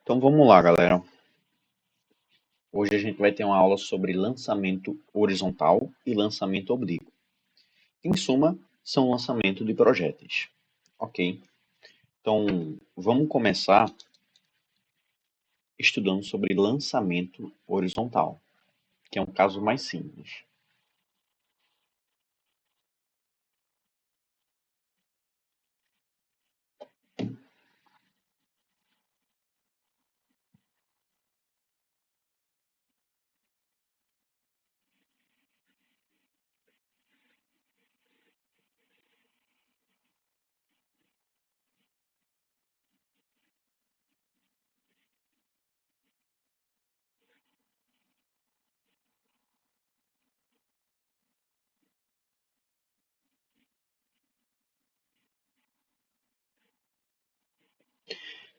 Então vamos lá, galera. Hoje a gente vai ter uma aula sobre lançamento horizontal e lançamento oblíquo. Em suma, são lançamento de projéteis. Ok? Então vamos começar estudando sobre lançamento horizontal, que é um caso mais simples.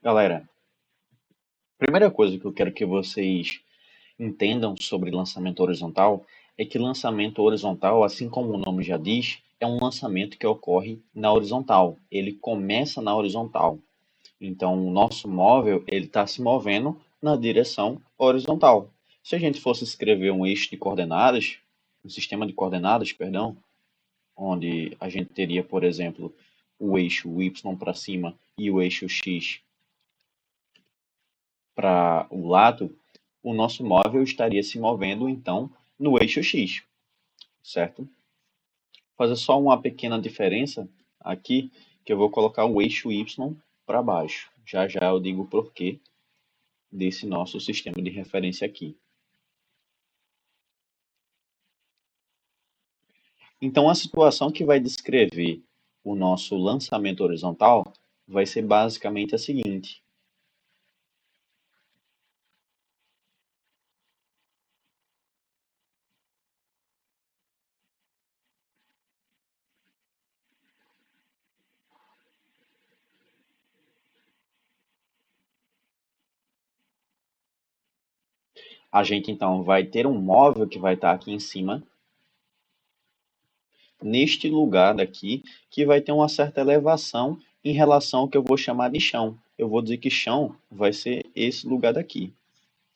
Galera, primeira coisa que eu quero que vocês entendam sobre lançamento horizontal é que lançamento horizontal, assim como o nome já diz, é um lançamento que ocorre na horizontal. Ele começa na horizontal. Então, o nosso móvel ele está se movendo na direção horizontal. Se a gente fosse escrever um eixo de coordenadas, um sistema de coordenadas, perdão, onde a gente teria, por exemplo, o eixo y para cima e o eixo x para o lado, o nosso móvel estaria se movendo então no eixo x, certo? Fazer só uma pequena diferença aqui, que eu vou colocar o eixo y para baixo. Já já eu digo o porquê desse nosso sistema de referência aqui. Então, a situação que vai descrever o nosso lançamento horizontal vai ser basicamente a seguinte. A gente, então, vai ter um móvel que vai estar aqui em cima, neste lugar daqui, que vai ter uma certa elevação em relação ao que eu vou chamar de chão. Eu vou dizer que chão vai ser esse lugar daqui,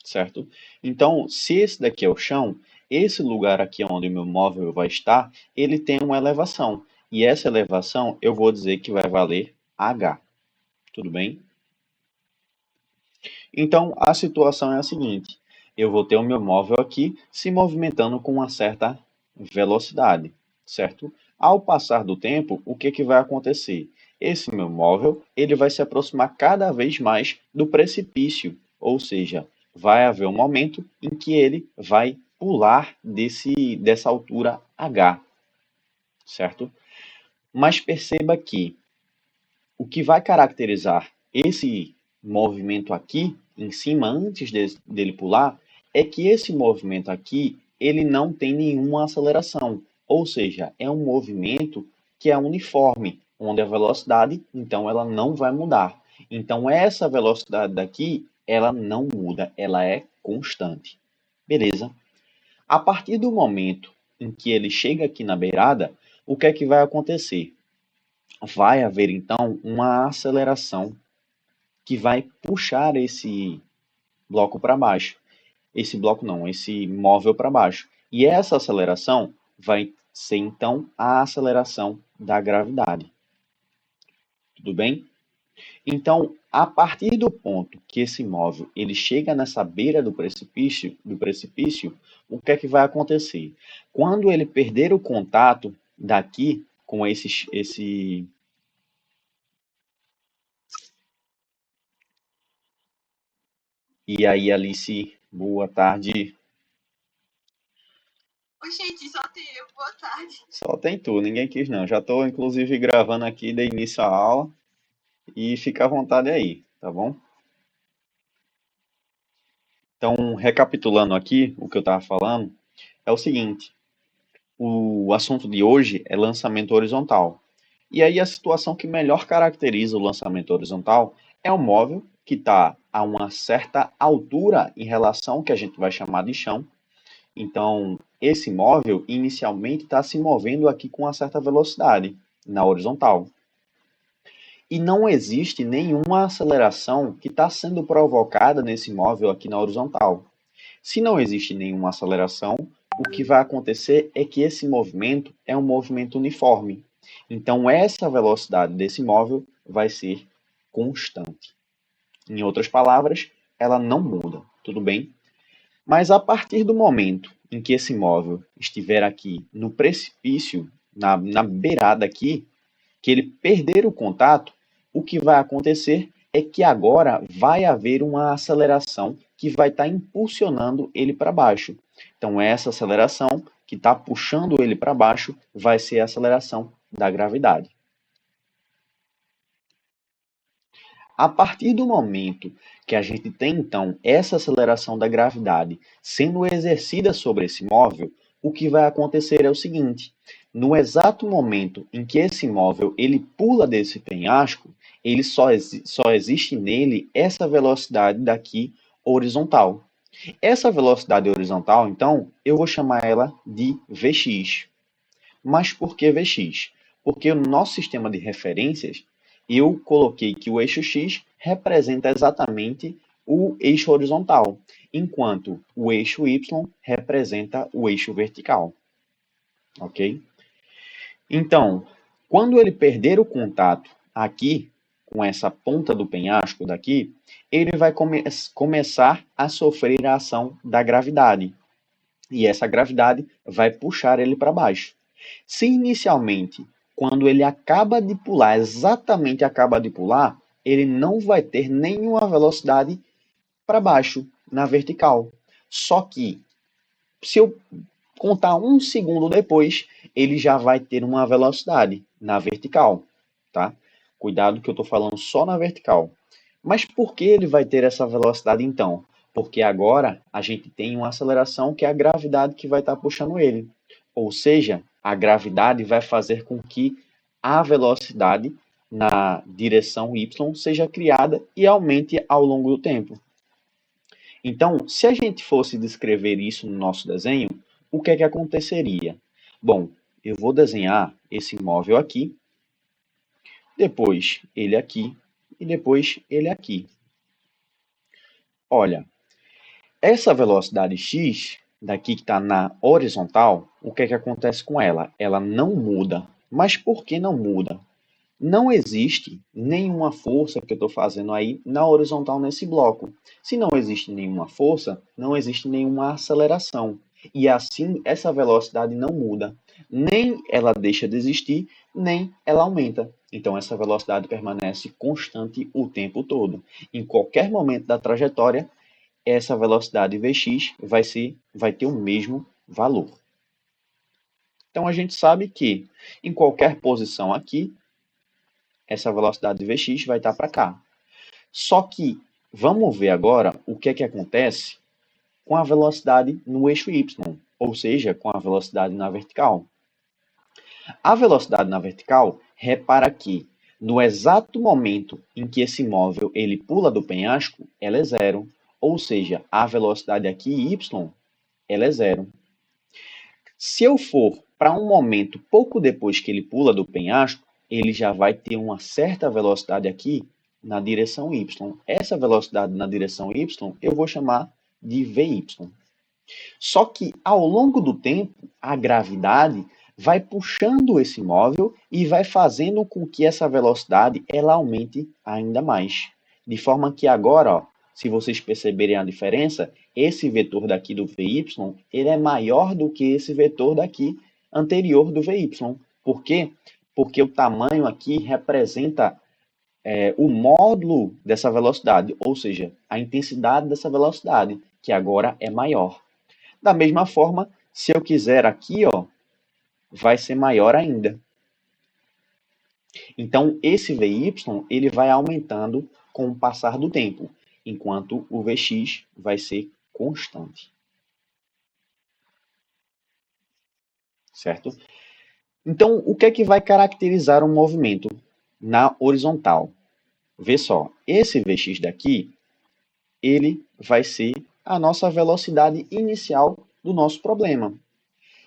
certo? Então, se esse daqui é o chão, esse lugar aqui onde o meu móvel vai estar, ele tem uma elevação. E essa elevação eu vou dizer que vai valer H. Tudo bem? Então, a situação é a seguinte: eu vou ter o meu móvel aqui se movimentando com uma certa velocidade, certo? Ao passar do tempo, o que que vai acontecer? Esse meu móvel, ele vai se aproximar cada vez mais do precipício, ou seja, vai haver um momento em que ele vai pular dessa altura H, certo? Mas perceba que o que vai caracterizar esse movimento aqui em cima, antes dele pular, é que esse movimento aqui, ele não tem nenhuma aceleração. Ou seja, é um movimento que é uniforme, onde a velocidade, então, ela não vai mudar. Então, essa velocidade daqui, ela não muda, ela é constante. Beleza? A partir do momento em que ele chega aqui na beirada, o que é que vai acontecer? Vai haver então uma aceleração que vai puxar esse bloco para baixo. Esse bloco não, esse móvel para baixo. E essa aceleração vai ser então a aceleração da gravidade. Tudo bem? Então, a partir do ponto que esse móvel ele chega nessa beira do precipício, o que é que vai acontecer? Quando ele perder o contato daqui com esse. E aí, Alice, boa tarde. Oi, gente, só tem eu. Boa tarde. Só tem tu, ninguém quis não. Já estou inclusive gravando aqui, dei início à aula e fica à vontade aí, tá bom? Então, recapitulando aqui o que eu estava falando, é o seguinte: o assunto de hoje é lançamento horizontal. E aí a situação que melhor caracteriza o lançamento horizontal é o móvel que está a uma certa altura em relação ao que a gente vai chamar de chão. Então, esse móvel inicialmente está se movendo aqui com uma certa velocidade na horizontal. e não existe nenhuma aceleração que está sendo provocada nesse móvel aqui na horizontal. Se não existe nenhuma aceleração, o que vai acontecer é que esse movimento é um movimento uniforme. Então, essa velocidade desse móvel vai ser constante. Em outras palavras, ela não muda, tudo bem? Mas a partir do momento em que esse móvel estiver aqui no precipício, na beirada aqui, que ele perder o contato, o que vai acontecer é que agora vai haver uma aceleração que vai estar impulsionando ele para baixo. Então, essa aceleração que está puxando ele para baixo vai ser a aceleração da gravidade. A partir do momento que a gente tem, então, essa aceleração da gravidade sendo exercida sobre esse móvel, o que vai acontecer é o seguinte: no exato momento em que esse móvel ele pula desse penhasco, ele só existe nele essa velocidade daqui horizontal. Essa velocidade horizontal, então, eu vou chamar ela de Vx. Mas por que Vx? Porque no nosso sistema de referências, eu coloquei que o eixo x representa exatamente o eixo horizontal, enquanto o eixo y representa o eixo vertical. Ok? Então, quando ele perder o contato aqui, com essa ponta do penhasco daqui, ele vai começar a sofrer a ação da gravidade. E essa gravidade vai puxar ele para baixo. Se inicialmente, quando ele acaba de pular, exatamente acaba de pular, ele não vai ter nenhuma velocidade para baixo, na vertical. Só que, se eu contar um segundo depois, ele já vai ter uma velocidade na vertical, tá? Cuidado que eu estou falando só na vertical. Mas por que ele vai ter essa velocidade então? Porque agora a gente tem uma aceleração que é a gravidade que vai estar puxando ele. Ou seja, a gravidade vai fazer com que a velocidade na direção y seja criada e aumente ao longo do tempo. Então, se a gente fosse descrever isso no nosso desenho, o que é que aconteceria? Bom, eu vou desenhar esse móvel aqui, depois ele aqui e depois ele aqui. Olha, essa velocidade x, daqui que está na horizontal, o que é que acontece com ela? Ela não muda. Mas por que não muda? Não existe nenhuma força que eu estou fazendo aí na horizontal nesse bloco. Se não existe nenhuma força, não existe nenhuma aceleração. E assim, essa velocidade não muda. Nem ela deixa de existir, nem ela aumenta. Então, essa velocidade permanece constante o tempo todo. Em qualquer momento da trajetória, essa velocidade Vx vai ter o mesmo valor. Então, a gente sabe que em qualquer posição aqui, essa velocidade Vx vai estar para cá. Só que vamos ver agora o que é que acontece com a velocidade no eixo y, ou seja, com a velocidade na vertical. A velocidade na vertical, repara que no exato momento em que esse móvel ele pula do penhasco, ela é zero. Ou seja, a velocidade aqui, y, ela é zero. Se eu for para um momento pouco depois que ele pula do penhasco, ele já vai ter uma certa velocidade aqui na direção y. Essa velocidade na direção y eu vou chamar de Vy. Só que ao longo do tempo, a gravidade vai puxando esse móvel e vai fazendo com que essa velocidade ela aumente ainda mais. De forma que agora, ó, se vocês perceberem a diferença, esse vetor daqui do Vy, ele é maior do que esse vetor daqui anterior do Vy. Por quê? Porque o tamanho aqui representa o módulo dessa velocidade, ou seja, a intensidade dessa velocidade, que agora é maior. Da mesma forma, se eu quiser aqui, ó, vai ser maior ainda. Então, esse Vy, ele vai aumentando com o passar do tempo, enquanto o Vx vai ser constante. Certo? Então, o que é que vai caracterizar um movimento na horizontal? Vê só, esse Vx daqui, ele vai ser a nossa velocidade inicial do nosso problema.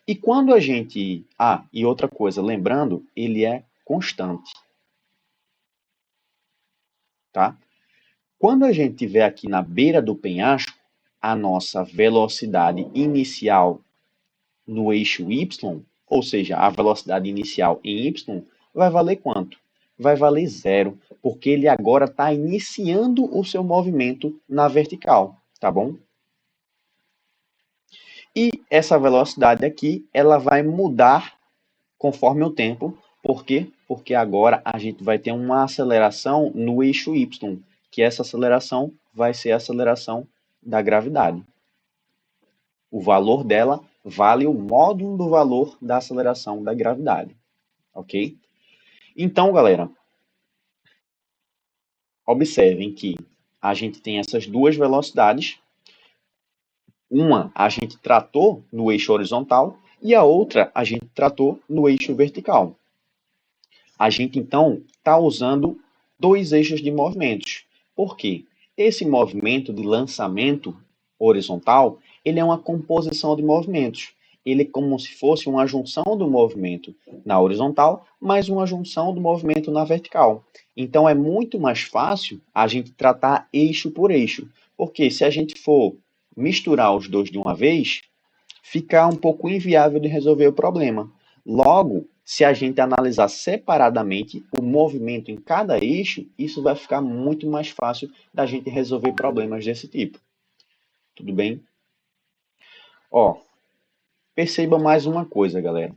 E quando a gente... Ah, e outra coisa, lembrando, ele é constante. tá? Quando a gente estiver aqui na beira do penhasco, a nossa velocidade inicial no eixo y, ou seja, a velocidade inicial em y, vai valer quanto? Vai valer zero, porque ele agora está iniciando o seu movimento na vertical, tá bom? E essa velocidade aqui, ela vai mudar conforme o tempo. Por quê? Porque agora a gente vai ter uma aceleração no eixo y, que essa aceleração vai ser a aceleração da gravidade. O valor dela vale o módulo do valor da aceleração da gravidade, ok? Então, galera, observem que a gente tem essas duas velocidades. Uma a gente tratou no eixo horizontal e a outra a gente tratou no eixo vertical. A gente, então, está usando dois eixos de movimentos. Por quê? Esse movimento de lançamento horizontal, ele é uma composição de movimentos. Ele é como se fosse uma junção do movimento na horizontal, mais uma junção do movimento na vertical. Então, é muito mais fácil a gente tratar eixo por eixo. Porque se a gente for misturar os dois de uma vez, fica um pouco inviável de resolver o problema. Logo, se a gente analisar separadamente o movimento em cada eixo, isso vai ficar muito mais fácil da gente resolver problemas desse tipo. Tudo bem? Ó, perceba mais uma coisa, galera.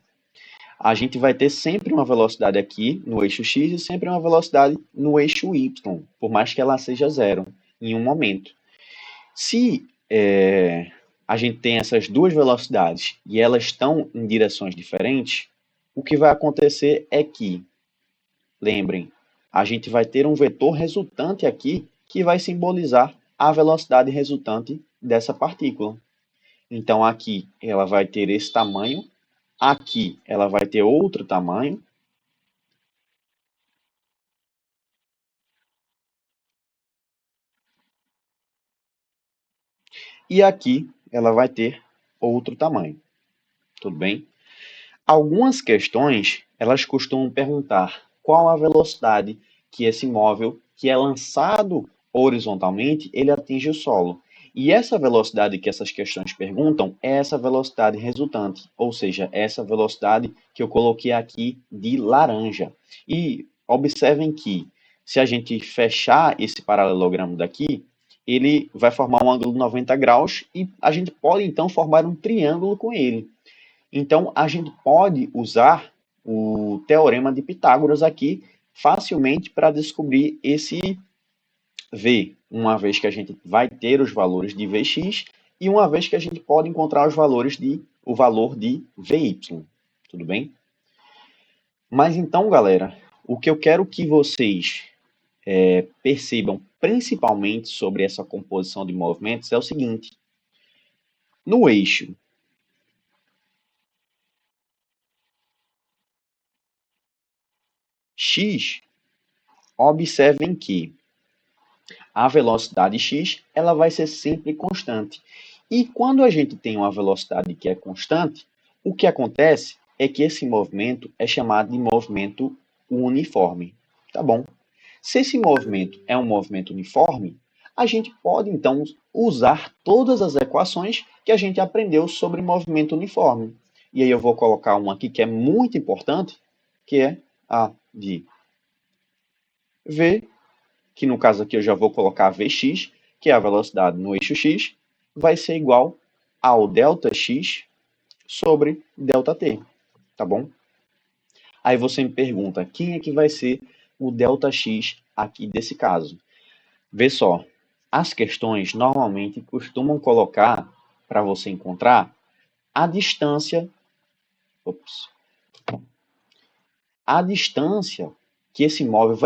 A gente vai ter sempre uma velocidade aqui no eixo x e sempre uma velocidade no eixo y, por mais que ela seja zero em um momento. Se a gente tem essas duas velocidades e elas estão em direções diferentes, o que vai acontecer é que, lembrem, a gente vai ter um vetor resultante aqui que vai simbolizar a velocidade resultante dessa partícula. Então, aqui ela vai ter esse tamanho, aqui ela vai ter outro tamanho, e aqui ela vai ter outro tamanho. Tudo bem? Algumas questões, elas costumam perguntar qual a velocidade que esse móvel, que é lançado horizontalmente, ele atinge o solo. E essa velocidade que essas questões perguntam é essa velocidade resultante, ou seja, essa velocidade que eu coloquei aqui de laranja. E observem que, se a gente fechar esse paralelogramo daqui, ele vai formar um ângulo de 90 graus e a gente pode, então, formar um triângulo com ele. Então, a gente pode usar o teorema de Pitágoras aqui facilmente para descobrir esse V, uma vez que a gente vai ter os valores de Vx e uma vez que a gente pode encontrar o valor de Vy. Tudo bem? Mas então, galera, o que eu quero que vocês percebam principalmente sobre essa composição de movimentos é o seguinte. No eixo x, observem que a velocidade x ela vai ser sempre constante. E quando a gente tem uma velocidade que é constante, o que acontece é que esse movimento é chamado de movimento uniforme. Tá bom? Se esse movimento é um movimento uniforme, a gente pode então usar todas as equações que a gente aprendeu sobre movimento uniforme. E aí eu vou colocar uma aqui que é muito importante, que é a de V, que no caso aqui eu já vou colocar Vx, que é a velocidade no eixo x, vai ser igual ao ΔX sobre ΔT, tá bom? Aí você me pergunta, quem é que vai ser o ΔX aqui desse caso? Vê só, as questões normalmente costumam colocar, para você encontrar, a distância, a distância que esse móvel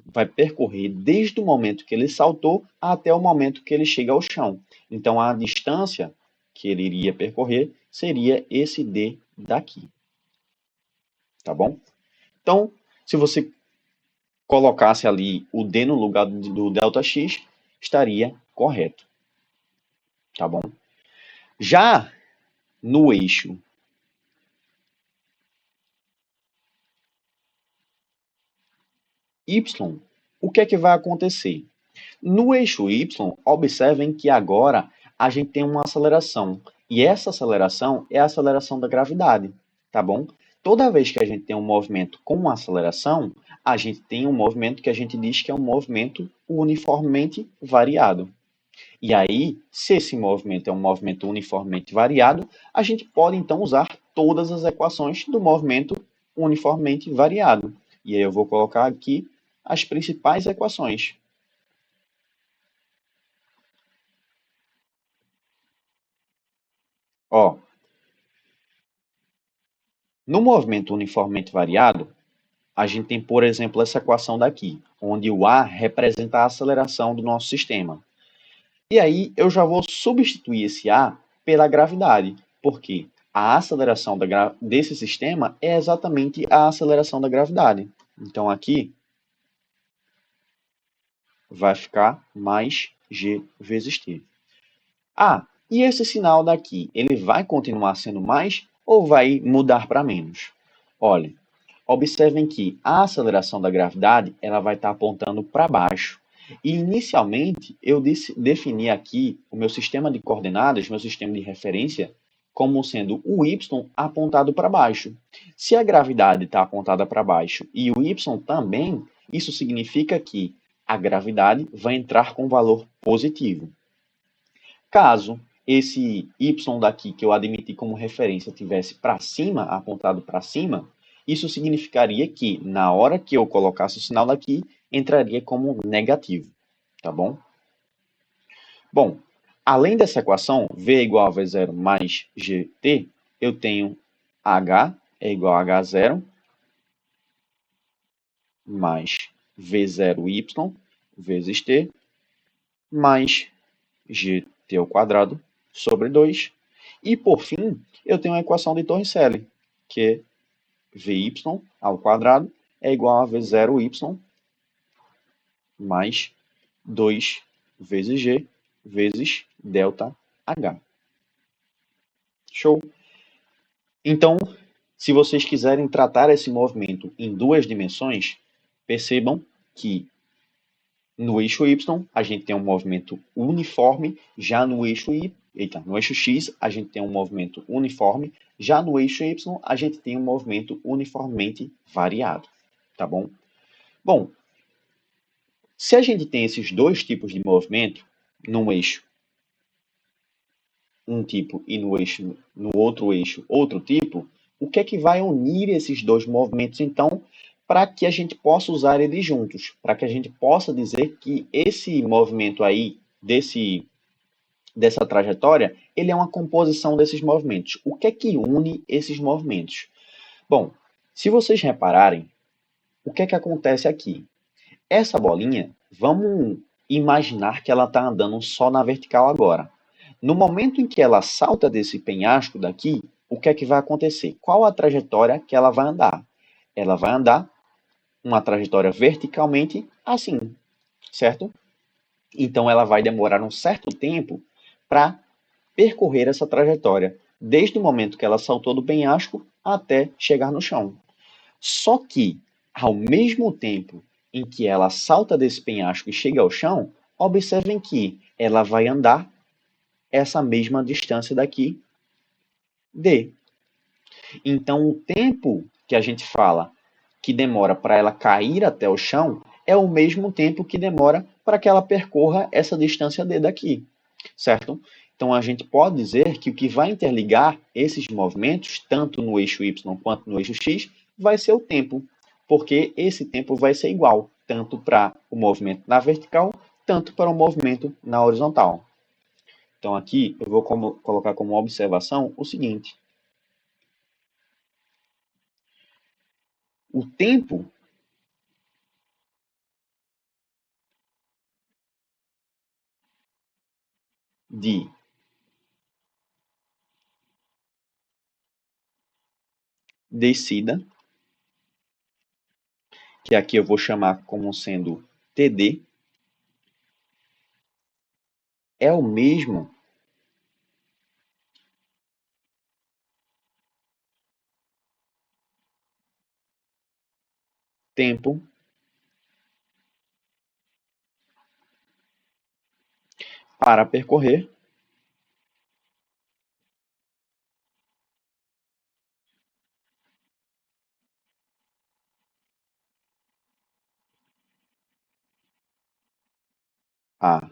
vai percorrer desde o momento que ele saltou até o momento que ele chega ao chão. Então, a distância que ele iria percorrer seria esse D daqui. Tá bom? Então, se você colocasse ali o D no lugar do ΔX, estaria correto. Tá bom? Já no eixo Y, o que é que vai acontecer? No eixo Y, observem que agora a gente tem uma aceleração. E essa aceleração é a aceleração da gravidade, tá bom? Toda vez que a gente tem um movimento com uma aceleração, a gente tem um movimento que a gente diz que é um movimento uniformemente variado. E aí, se esse movimento é um movimento uniformemente variado, a gente pode então usar todas as equações do movimento uniformemente variado. E aí eu vou colocar aqui as principais equações. Ó, no movimento uniformemente variado, a gente tem, por exemplo, essa equação daqui, onde o A representa a aceleração do nosso sistema. E aí eu já vou substituir esse A pela gravidade, porque a aceleração desse sistema é exatamente a aceleração da gravidade. Então aqui vai ficar mais G vezes T. Ah, e esse sinal daqui, ele vai continuar sendo mais ou vai mudar para menos? Olha, observem que a aceleração da gravidade ela vai estar apontando para baixo. E inicialmente eu defini aqui o meu sistema de coordenadas, meu sistema de referência, como sendo o y apontado para baixo. Se a gravidade está apontada para baixo e o y também, isso significa que a gravidade vai entrar com valor positivo. Caso esse y daqui que eu admiti como referência tivesse para cima, apontado para cima, isso significaria que na hora que eu colocasse o sinal daqui, entraria como negativo, tá bom? Bom, além dessa equação, V é igual a V0 mais GT, eu tenho H é igual a H0 mais V0Y vezes T mais GT ao quadrado sobre 2. E, por fim, eu tenho a equação de Torricelli, que é Vy ao quadrado é igual a V0Y mais 2 vezes G vezes delta H. Show? Então, se vocês quiserem tratar esse movimento em duas dimensões, percebam que no eixo Y a gente tem um movimento uniforme, já no eixo no eixo X a gente tem um movimento uniforme, já no eixo Y a gente tem um movimento uniformemente variado, tá bom? Bom, se a gente tem esses dois tipos de movimento, num eixo um tipo e no outro eixo outro tipo, o que é que vai unir esses dois movimentos então, para que a gente possa usar eles juntos, para que a gente possa dizer que esse movimento aí dessa trajetória, ele é uma composição desses movimentos. O que é que une esses movimentos? Bom, se vocês repararem, o que é que acontece aqui? Essa bolinha, vamos imaginar que ela está andando só na vertical agora. No momento em que ela salta desse penhasco daqui, o que é que vai acontecer? Qual a trajetória que ela vai andar? Ela vai andar uma trajetória verticalmente assim, certo? Então ela vai demorar um certo tempo para percorrer essa trajetória, desde o momento que ela saltou do penhasco até chegar no chão. Só que, ao mesmo tempo em que ela salta desse penhasco e chega ao chão, observem que ela vai andar essa mesma distância daqui, d. Então, o tempo que a gente fala que demora para ela cair até o chão é o mesmo tempo que demora para que ela percorra essa distância d daqui, certo? Então, a gente pode dizer que o que vai interligar esses movimentos, tanto no eixo y quanto no eixo x, vai ser o tempo, porque esse tempo vai ser igual, tanto para o movimento na vertical, tanto para o movimento na horizontal. Então, aqui eu vou colocar como observação o seguinte: o tempo de descida, que aqui eu vou chamar como sendo TD, é o mesmo tempo para percorrer a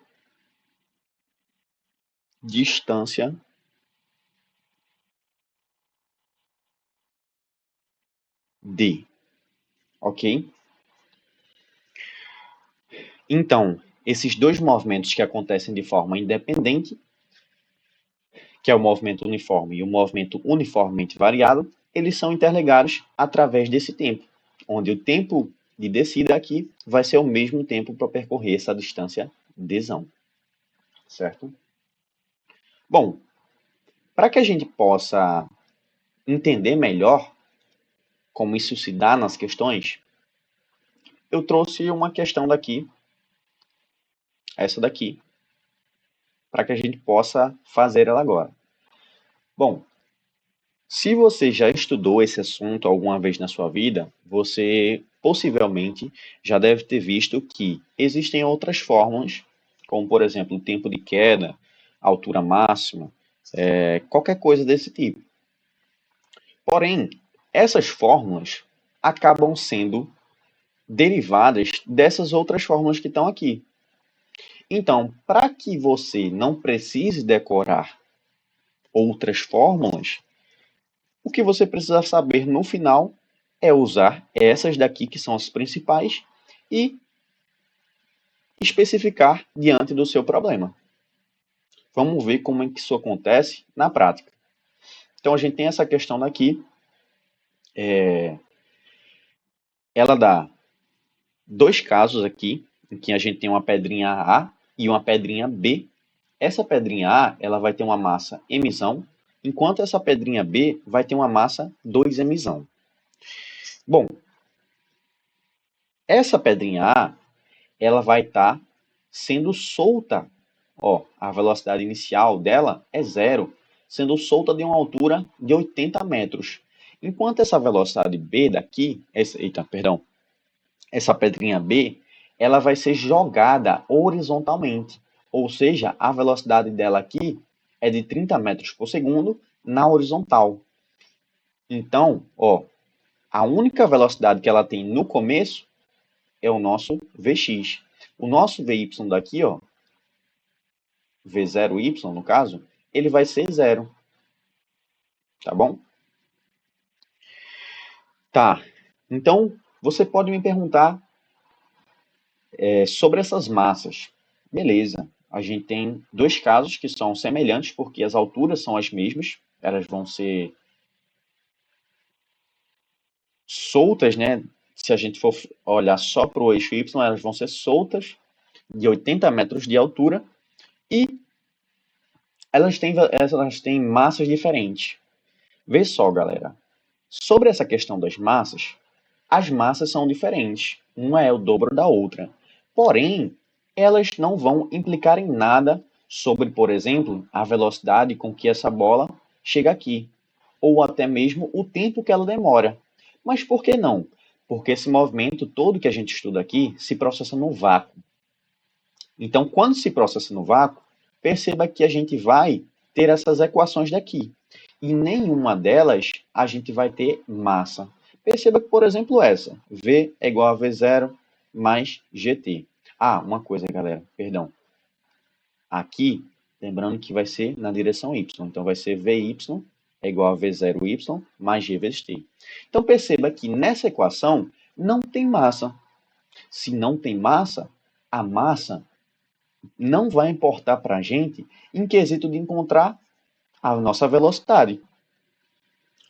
distância d, ok? Então, esses dois movimentos que acontecem de forma independente, que é o movimento uniforme e o movimento uniformemente variado, eles são interligados através desse tempo, onde o tempo de descida aqui vai ser o mesmo tempo para percorrer essa distância dzão, certo? Bom, para que a gente possa entender melhor como isso se dá nas questões, eu trouxe uma questão daqui, essa daqui, para que a gente possa fazer ela agora. Bom, se você já estudou esse assunto alguma vez na sua vida, você possivelmente já deve ter visto que existem outras fórmulas, como por exemplo o tempo de queda, altura máxima, qualquer coisa desse tipo. Porém, essas fórmulas acabam sendo derivadas dessas outras fórmulas que estão aqui. Então, para que você não precise decorar outras fórmulas, o que você precisa saber no final é usar essas daqui, que são as principais, e especificar diante do seu problema. Vamos ver como é que isso acontece na prática. Então, a gente tem essa questão daqui. Ela dá dois casos aqui, em que a gente tem uma pedrinha A e uma pedrinha B. Essa pedrinha A ela vai ter uma massa mzão, enquanto essa pedrinha B vai ter uma massa 2mzão. Bom, essa pedrinha A ela vai estar sendo solta. Ó, a velocidade inicial dela é zero, sendo solta de uma altura de 80 metros. Enquanto essa velocidade B daqui, essa pedrinha B, ela vai ser jogada horizontalmente. Ou seja, a velocidade dela aqui é de 30 metros por segundo na horizontal. Então, ó, a única velocidade que ela tem no começo é o nosso Vx. O nosso Vy daqui, ó, V0y no caso, ele vai ser zero. Tá bom? Tá. Então, você pode me perguntar sobre essas massas. Beleza. A gente tem dois casos que são semelhantes, porque as alturas são as mesmas. Elas vão ser soltas, né? Se a gente for olhar só para o eixo Y, elas vão ser soltas de 80 metros de altura e elas têm massas diferentes. Vê só, galera. Sobre essa questão das massas, as massas são diferentes. Uma é o dobro da outra. Porém, elas não vão implicar em nada sobre, por exemplo, a velocidade com que essa bola chega aqui, ou até mesmo o tempo que ela demora. Mas por que não? Porque esse movimento todo que a gente estuda aqui se processa no vácuo. Então, quando se processa no vácuo, perceba que a gente vai ter essas equações daqui. E nenhuma delas a gente vai ter massa. Perceba que, por exemplo, essa. V é igual a V0 mais GT. Ah, uma coisa, galera, perdão. Aqui, lembrando que vai ser na direção Y. Então, vai ser VY é igual a V0Y mais G vezes T. Então, perceba que nessa equação não tem massa. Se não tem massa, a massa não vai importar para a gente em quesito de encontrar a nossa velocidade.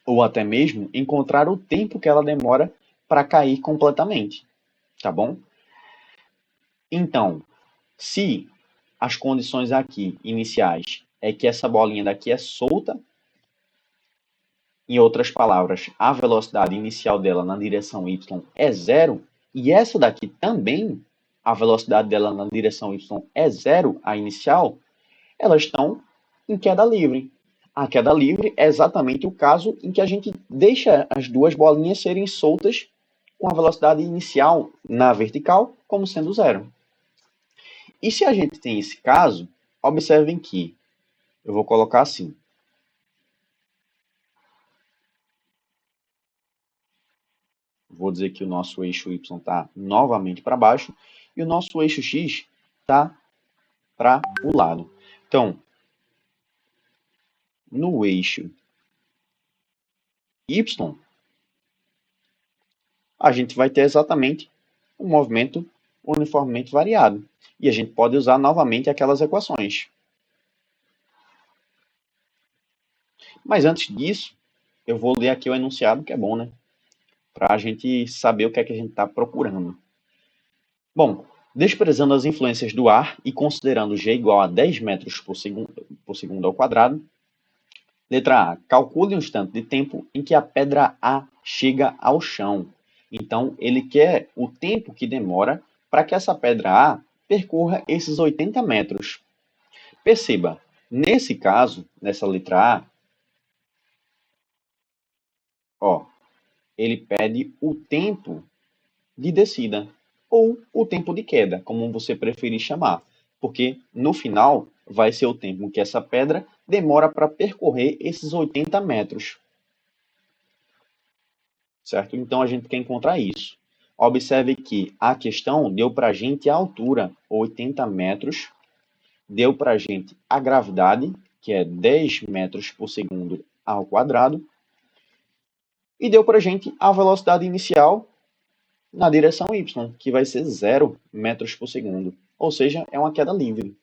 Ou até mesmo encontrar o tempo que ela demora para cair completamente. Tá bom? Então, se as condições aqui iniciais é que essa bolinha daqui é solta, em outras palavras, a velocidade inicial dela na direção y é zero, e essa daqui também, a velocidade dela na direção y é zero, a inicial, elas estão em queda livre. A queda livre é exatamente o caso em que a gente deixa as duas bolinhas serem soltas com a velocidade inicial na vertical como sendo zero. E se a gente tem esse caso, Observem que eu vou colocar assim. Vou dizer que o nosso eixo Y está novamente para baixo e o nosso eixo X está para o lado. Então, no eixo Y, a gente vai ter exatamente um movimento uniformemente variado. E a gente pode usar novamente aquelas equações. Mas antes disso, eu vou ler aqui o enunciado, que é bom, né? Para a gente saber o que é que a gente está procurando. Bom, desprezando as influências do ar e considerando g igual a 10 metros por segundo ao quadrado, letra A, calcule um instante de tempo em que a pedra A chega ao chão. Então, ele quer o tempo que demora para que essa pedra A percorra esses 80 metros. Perceba, nesse caso, nessa letra A, ó, ele pede o tempo de descida ou o tempo de queda, como você preferir chamar, porque no final vai ser o tempo que essa pedra demora para percorrer esses 80 metros. Certo? Então a gente quer encontrar isso. Observe que a questão deu para a gente a altura, 80 metros, deu para a gente a gravidade, que é 10 metros por segundo ao quadrado, e deu para a gente a velocidade inicial na direção y, que vai ser 0 metros por segundo, ou seja, é uma queda livre.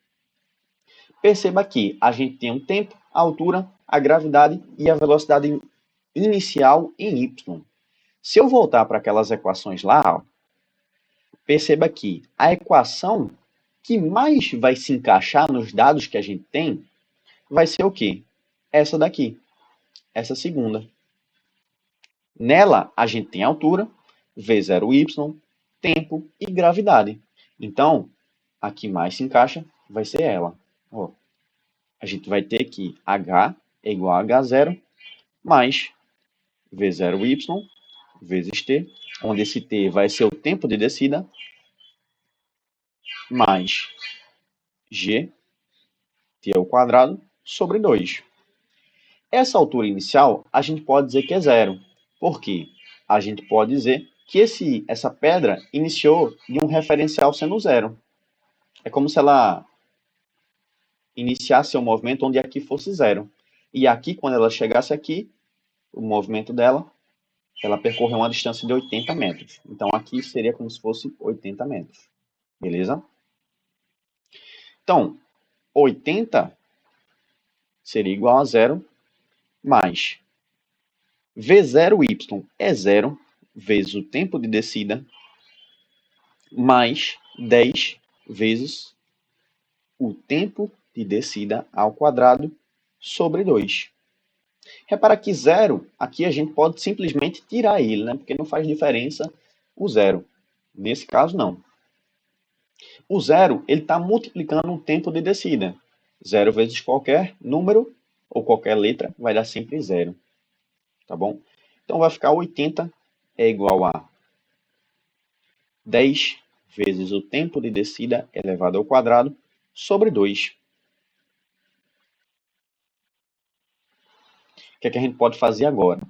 Perceba que a gente tem um tempo, a altura, a gravidade e a velocidade inicial em y. Se eu voltar para aquelas equações lá, ó, perceba que a equação que mais vai se encaixar nos dados que a gente tem vai ser o quê? Essa daqui, essa segunda. Nela, a gente tem altura, V0y, tempo e gravidade. Então, a que mais se encaixa vai ser ela. Ó, a gente vai ter que H é igual a H0 mais V0y vezes T, onde esse T vai ser o tempo de descida, mais G, T ao quadrado, sobre 2. Essa altura inicial, a gente pode dizer que é zero. Por quê? A gente pode dizer que essa pedra iniciou de um referencial sendo zero. É como se ela iniciasse o movimento onde aqui fosse zero. E aqui, quando ela chegasse aqui, o movimento dela, ela percorreu uma distância de 80 metros. Então, aqui seria como se fosse 80 metros. Beleza? Então, 80 seria igual a zero, mais V0y é zero, vezes o tempo de descida, mais 10 vezes o tempo de descida ao quadrado sobre 2. Repara que zero, aqui a gente pode simplesmente tirar ele, né? Porque não faz diferença o zero. Nesse caso, não. O zero, ele está multiplicando o tempo de descida. Zero vezes qualquer número ou qualquer letra vai dar sempre zero. Tá bom? Então, vai ficar 80 é igual a 10 vezes o tempo de descida elevado ao quadrado sobre 2. O que é que a gente pode fazer agora?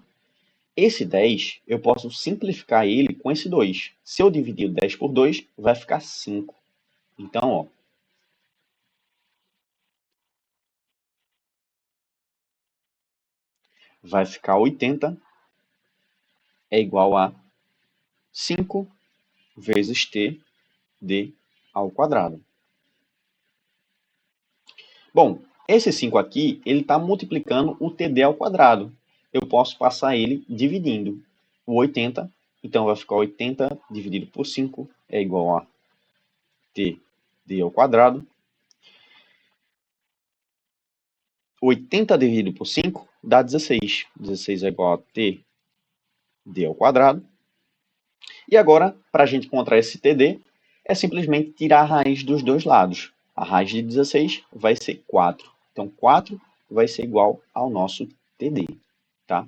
Esse 10, eu posso simplificar ele com esse 2. Se eu dividir o 10 por 2, vai ficar 5. Então, ó, vai ficar 80 é igual a 5 vezes t d ao quadrado. Bom, esse 5 aqui, ele está multiplicando o td ao quadrado. Eu posso passar ele dividindo o 80, então vai ficar 80 dividido por 5 é igual a td ao quadrado. 80 dividido por 5 dá 16. 16 é igual a td ao quadrado. E agora, para a gente encontrar esse td, é simplesmente tirar a raiz dos dois lados. A raiz de 16 vai ser 4. Então, 4 vai ser igual ao nosso td. Tá?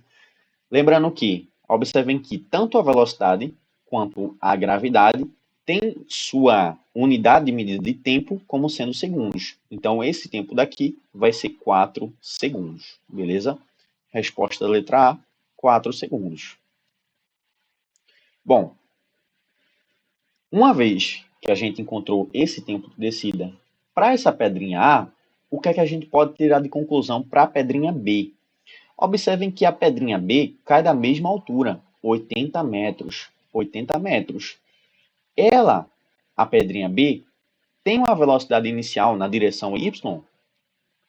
Lembrando que, observem que tanto a velocidade quanto a gravidade tem sua unidade de medida de tempo como sendo segundos. Então, esse tempo daqui vai ser 4 segundos, beleza? Resposta da letra A, 4 segundos. Bom, uma vez que a gente encontrou esse tempo de descida para essa pedrinha A, o que é que a gente pode tirar de conclusão para a pedrinha B? Observem que a pedrinha B cai da mesma altura, 80 metros. 80 metros. Ela, a pedrinha B, tem uma velocidade inicial na direção y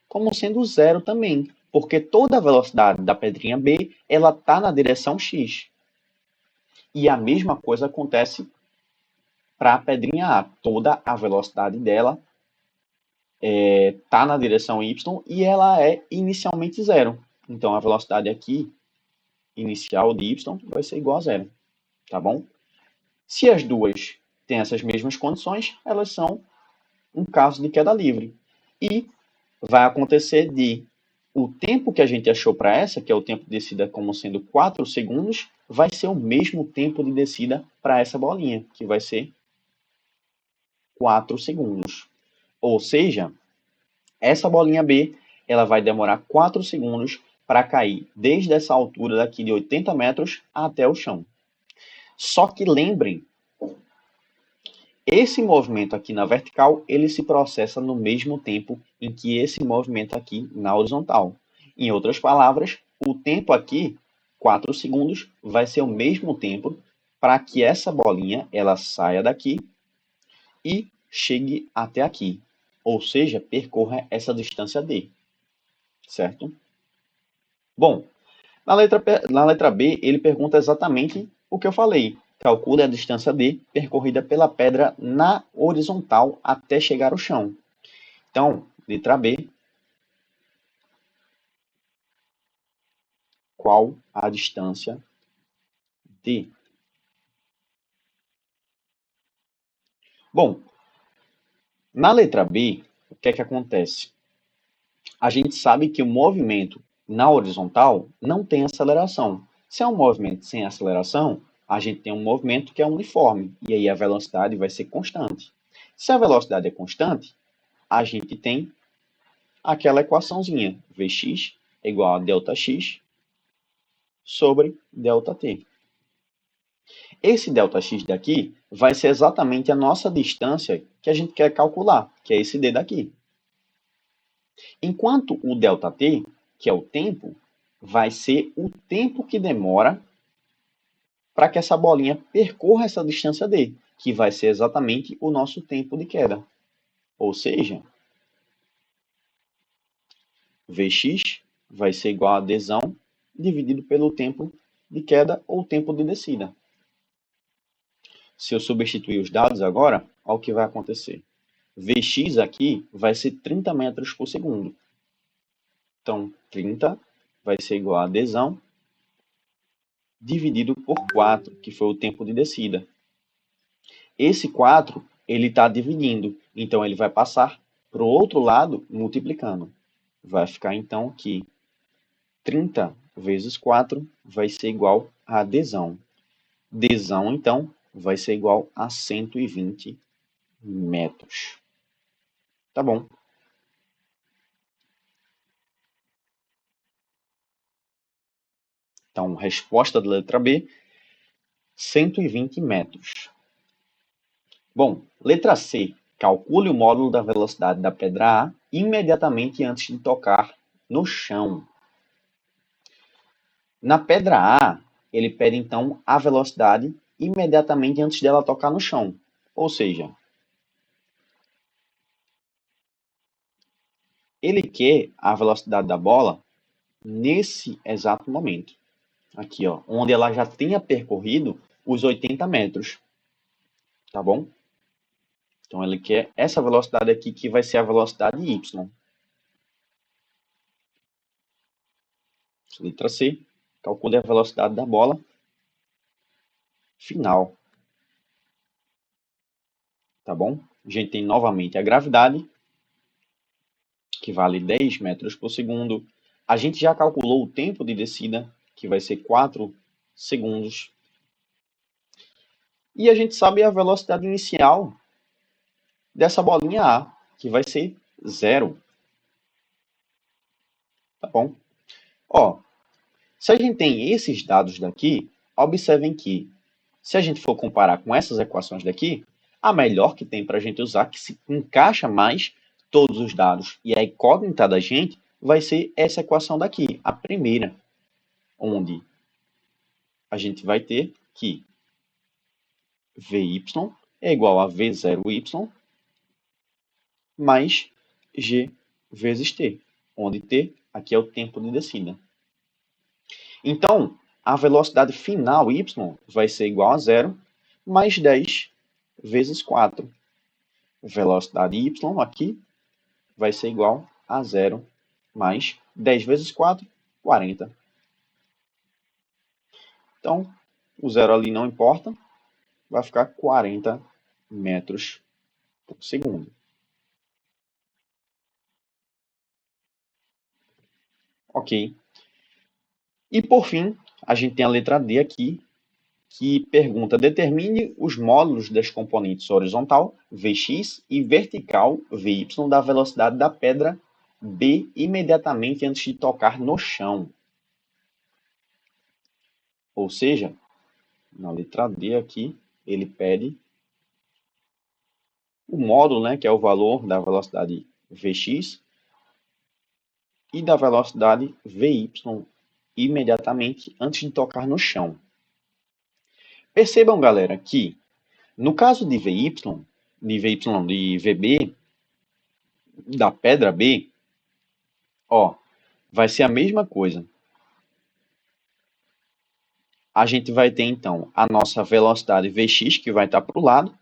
como sendo zero também, porque toda a velocidade da pedrinha B ela está na direção x. E a mesma coisa acontece para a pedrinha A. Toda a velocidade dela está na direção y e ela é inicialmente zero. Então, a velocidade aqui, inicial de y, vai ser igual a zero. Tá bom? Se as duas têm essas mesmas condições, elas são um caso de queda livre. E vai acontecer de o tempo que a gente achou para essa, que é o tempo de descida como sendo 4 segundos, vai ser o mesmo tempo de descida para essa bolinha, que vai ser 4 segundos. Ou seja, essa bolinha B ela vai demorar 4 segundos para cair desde essa altura daqui de 80 metros até o chão. Só que lembrem, esse movimento aqui na vertical, ele se processa no mesmo tempo em que esse movimento aqui na horizontal. Em outras palavras, o tempo aqui, 4 segundos, vai ser o mesmo tempo para que essa bolinha ela saia daqui e chegue até aqui. Ou seja, percorra essa distância D. Certo? Bom, na letra B, ele pergunta exatamente o que eu falei. Calcule a distância D percorrida pela pedra na horizontal até chegar ao chão. Então, letra B. Qual a distância D? Bom, na letra B, o que é que acontece? A gente sabe que o movimento na horizontal não tem aceleração. Se é um movimento sem aceleração, a gente tem um movimento que é uniforme, e aí a velocidade vai ser constante. Se a velocidade é constante, a gente tem aquela equaçãozinha, Vx é igual a ΔX sobre ΔT. Esse ΔX daqui vai ser exatamente a nossa distância que a gente quer calcular, que é esse D daqui. Enquanto o ΔT, que é o tempo, vai ser o tempo que demora para que essa bolinha percorra essa distância D, que vai ser exatamente o nosso tempo de queda. Ou seja, Vx vai ser igual a Dzão dividido pelo tempo de queda ou tempo de descida. Se eu substituir os dados agora, olha o que vai acontecer. Vx aqui vai ser 30 metros por segundo. Então, 30 vai ser igual a Dzão dividido por 4, que foi o tempo de descida. Esse 4, ele está dividindo, então ele vai passar para o outro lado multiplicando. Vai ficar então que 30 vezes 4 vai ser igual a Dzão. Dzão, então, vai ser igual a 120 metros. Tá bom. Então, resposta da letra B, 120 metros. Bom, letra C. Calcule o módulo da velocidade da pedra A imediatamente antes de tocar no chão. Na pedra A, ele pede então a velocidade imediatamente antes dela tocar no chão. Ou seja, ele quer a velocidade da bola nesse exato momento. Aqui, ó, onde ela já tenha percorrido os 80 metros. Tá bom? Então, ele quer essa velocidade aqui, que vai ser a velocidade y. Letra C. Calcule a velocidade da bola final. Tá bom? A gente tem novamente a gravidade, que vale 10 metros por segundo. A gente já calculou o tempo de descida, que vai ser 4 segundos. E a gente sabe a velocidade inicial dessa bolinha A, que vai ser 0. Tá bom? Ó, se a gente tem esses dados daqui, observem que, se a gente for comparar com essas equações daqui, a melhor que tem para a gente usar, que se encaixa mais todos os dados e a incógnita da gente, vai ser essa equação daqui, a primeira, onde a gente vai ter que Vy é igual a V0y mais G vezes T, onde T aqui é o tempo de descida. Então, a velocidade final y vai ser igual a 0 mais 10 vezes 4. Velocidade y aqui vai ser igual a 0 mais 10 vezes 4, 40. Então, o zero ali não importa, vai ficar 40 metros por segundo. Ok. E por fim, a gente tem a letra D aqui, que pergunta: determine os módulos das componentes horizontal, Vx, e vertical, Vy, da velocidade da pedra B imediatamente antes de tocar no chão. Ou seja, na letra D aqui, ele pede o módulo, né, que é o valor da velocidade Vx e da velocidade Vy imediatamente antes de tocar no chão. Percebam, galera, que no caso de Vy, de VB, da pedra B, ó, vai ser a mesma coisa. A gente vai ter, então, a nossa velocidade Vx, que vai estar para o lado.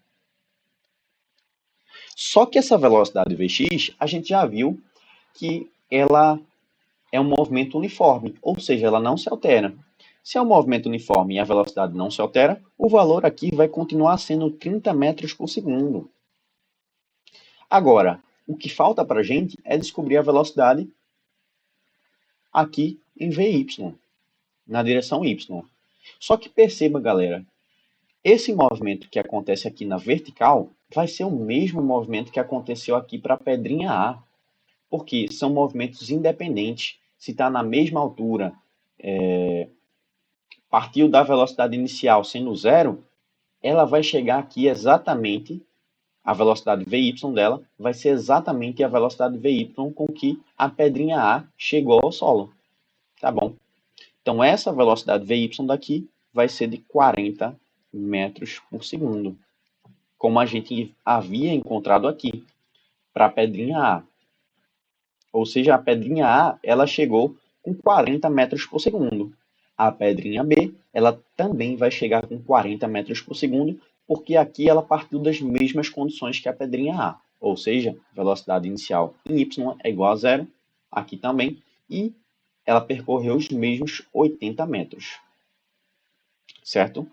Só que essa velocidade Vx, a gente já viu que ela é um movimento uniforme, ou seja, ela não se altera. Se é um movimento uniforme e a velocidade não se altera, o valor aqui vai continuar sendo 30 metros por segundo. Agora, o que falta para a gente é descobrir a velocidade aqui em Vy, na direção y. Só que perceba, galera, esse movimento que acontece aqui na vertical vai ser o mesmo movimento que aconteceu aqui para a pedrinha A, porque são movimentos independentes. Se está na mesma altura, partiu da velocidade inicial sendo zero, ela vai chegar aqui exatamente, a velocidade Vy dela vai ser exatamente a velocidade Vy com que a pedrinha A chegou ao solo. Tá bom? Então, essa velocidade Vy daqui vai ser de 40 metros por segundo, como a gente havia encontrado aqui, para a pedrinha A. Ou seja, a pedrinha A ela chegou com 40 metros por segundo. A pedrinha B ela também vai chegar com 40 metros por segundo, porque aqui ela partiu das mesmas condições que a pedrinha A. Ou seja, velocidade inicial em y é igual a zero, aqui também, e ela percorreu os mesmos 80 metros. Certo?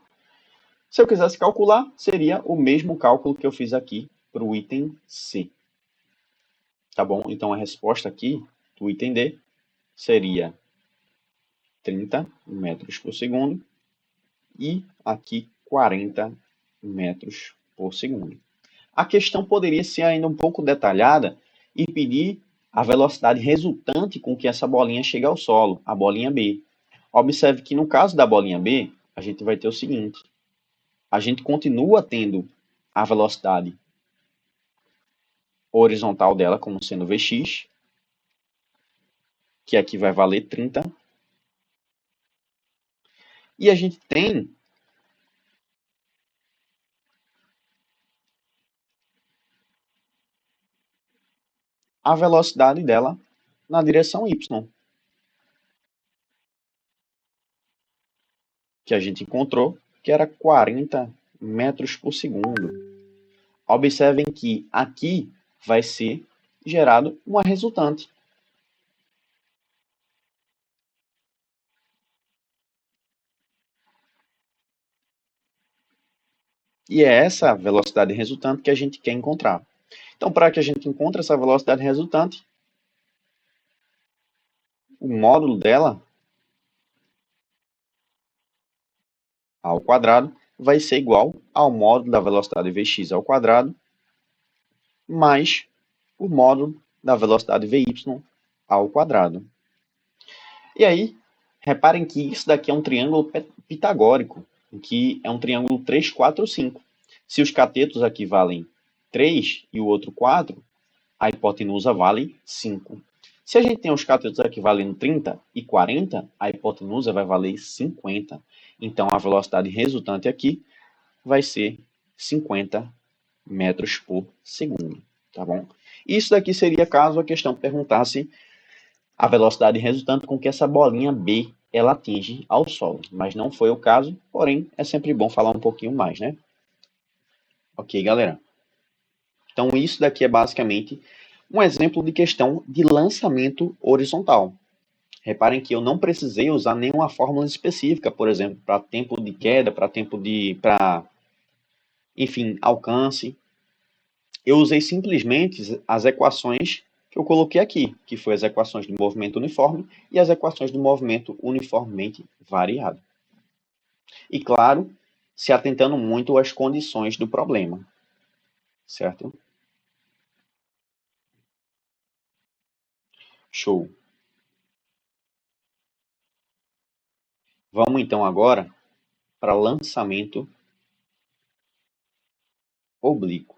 Se eu quisesse calcular, seria o mesmo cálculo que eu fiz aqui para o item C. Tá bom? Então, a resposta aqui do item D seria 30 metros por segundo e aqui 40 metros por segundo. A questão poderia ser ainda um pouco detalhada e pedir a velocidade resultante com que essa bolinha chega ao solo, a bolinha B. Observe que no caso da bolinha B, a gente vai ter o seguinte: a gente continua tendo a velocidade horizontal dela como sendo Vx, que aqui vai valer 30. E a gente tem a velocidade dela na direção y, que a gente encontrou, que era 40 metros por segundo. Observem que aqui vai ser gerado uma resultante. E é essa velocidade resultante que a gente quer encontrar. Então, para que a gente encontre essa velocidade resultante, o módulo dela ao quadrado vai ser igual ao módulo da velocidade Vx ao quadrado mais o módulo da velocidade Vy ao quadrado. E aí, reparem que isso daqui é um triângulo pitagórico, que é um triângulo 3, 4, 5. Se os catetos aqui valem 3 e o outro 4, a hipotenusa vale 5. Se a gente tem os catetos aqui valendo 30 e 40, a hipotenusa vai valer 50. Então, a velocidade resultante aqui vai ser 50 metros por segundo, tá bom? Isso daqui seria caso a questão perguntasse a velocidade resultante com que essa bolinha B ela atinge ao solo, mas não foi o caso, porém é sempre bom falar um pouquinho mais, né? Ok, galera? Então isso daqui é basicamente um exemplo de questão de lançamento horizontal. Reparem que eu não precisei usar nenhuma fórmula específica, por exemplo, para tempo de queda, enfim, alcance. Eu usei simplesmente as equações que eu coloquei aqui, que foi as equações do movimento uniforme e as equações do movimento uniformemente variado. E, claro, se atentando muito às condições do problema, certo? Show. Vamos então agora para lançamento oblíquo.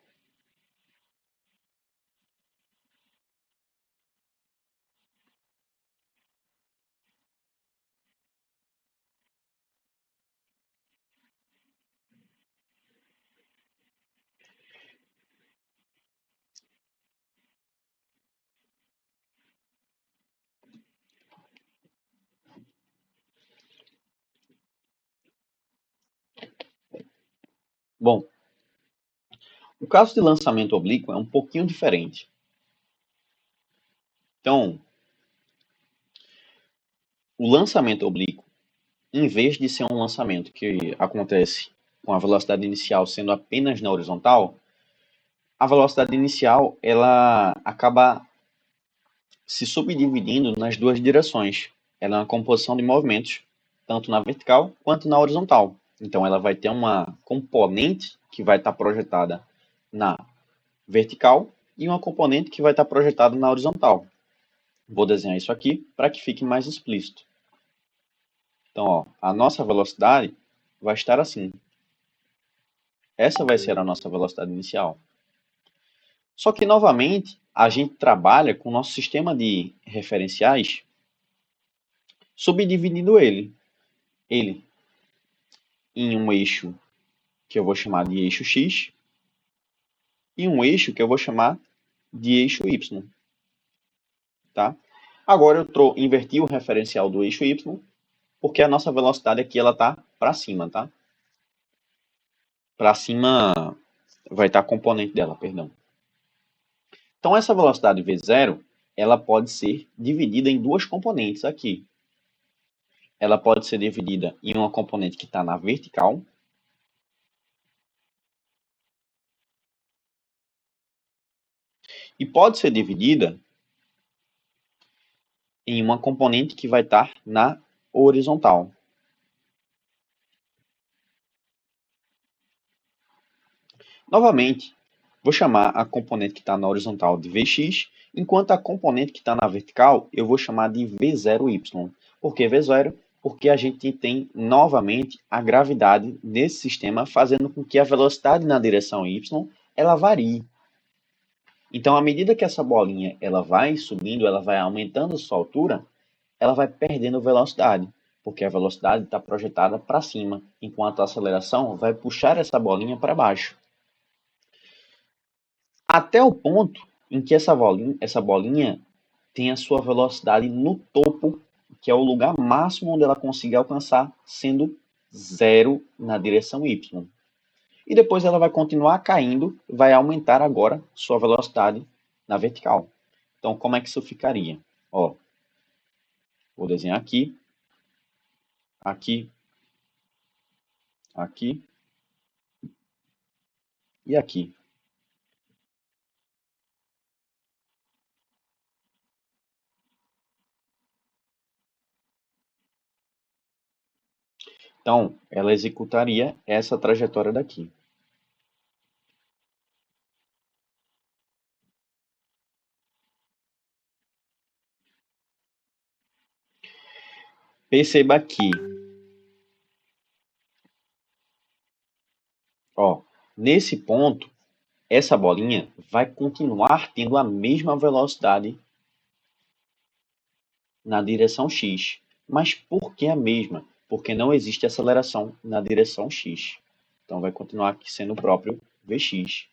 Bom, o caso de lançamento oblíquo é um pouquinho diferente. Então, o lançamento oblíquo, em vez de ser um lançamento que acontece com a velocidade inicial sendo apenas na horizontal, a velocidade inicial ela acaba se subdividindo nas duas direções. Ela é uma composição de movimentos, tanto na vertical quanto na horizontal. Então, ela vai ter uma componente que vai estar projetada na vertical e uma componente que vai estar projetada na horizontal. Vou desenhar isso aqui para que fique mais explícito. Então, ó, a nossa velocidade vai estar assim. Essa vai ser a nossa velocidade inicial. Só que, novamente, a gente trabalha com o nosso sistema de referenciais subdividindo ele em um eixo que eu vou chamar de eixo X e um eixo que eu vou chamar de eixo Y. Tá? Agora eu inverti o referencial do eixo Y, porque a nossa velocidade aqui ela está para cima. Tá? Para cima vai estar a componente dela, perdão. Então essa velocidade V0 ela pode ser dividida em duas componentes aqui. Ela pode ser dividida em uma componente que está na vertical e pode ser dividida em uma componente que vai estar na horizontal. Novamente, vou chamar a componente que está na horizontal de Vx, enquanto a componente que está na vertical eu vou chamar de V0y. Por que V0? Porque a gente tem novamente a gravidade nesse sistema fazendo com que a velocidade na direção y ela varie. Então, à medida que essa bolinha ela vai subindo, ela vai aumentando sua altura, ela vai perdendo velocidade, porque a velocidade está projetada para cima, enquanto a aceleração vai puxar essa bolinha para baixo. Até o ponto em que essa bolinha tem a sua velocidade no topo, que é o lugar máximo onde ela consegue alcançar, sendo zero na direção y. E depois ela vai continuar caindo, vai aumentar agora sua velocidade na vertical. Então, como é que isso ficaria? Ó, vou desenhar aqui, aqui, aqui e aqui. Então, ela executaria essa trajetória daqui. Perceba aqui, ó, nesse ponto, essa bolinha vai continuar tendo a mesma velocidade na direção x. Mas por que a mesma? Porque não existe aceleração na direção x. Então vai continuar aqui sendo o próprio Vx.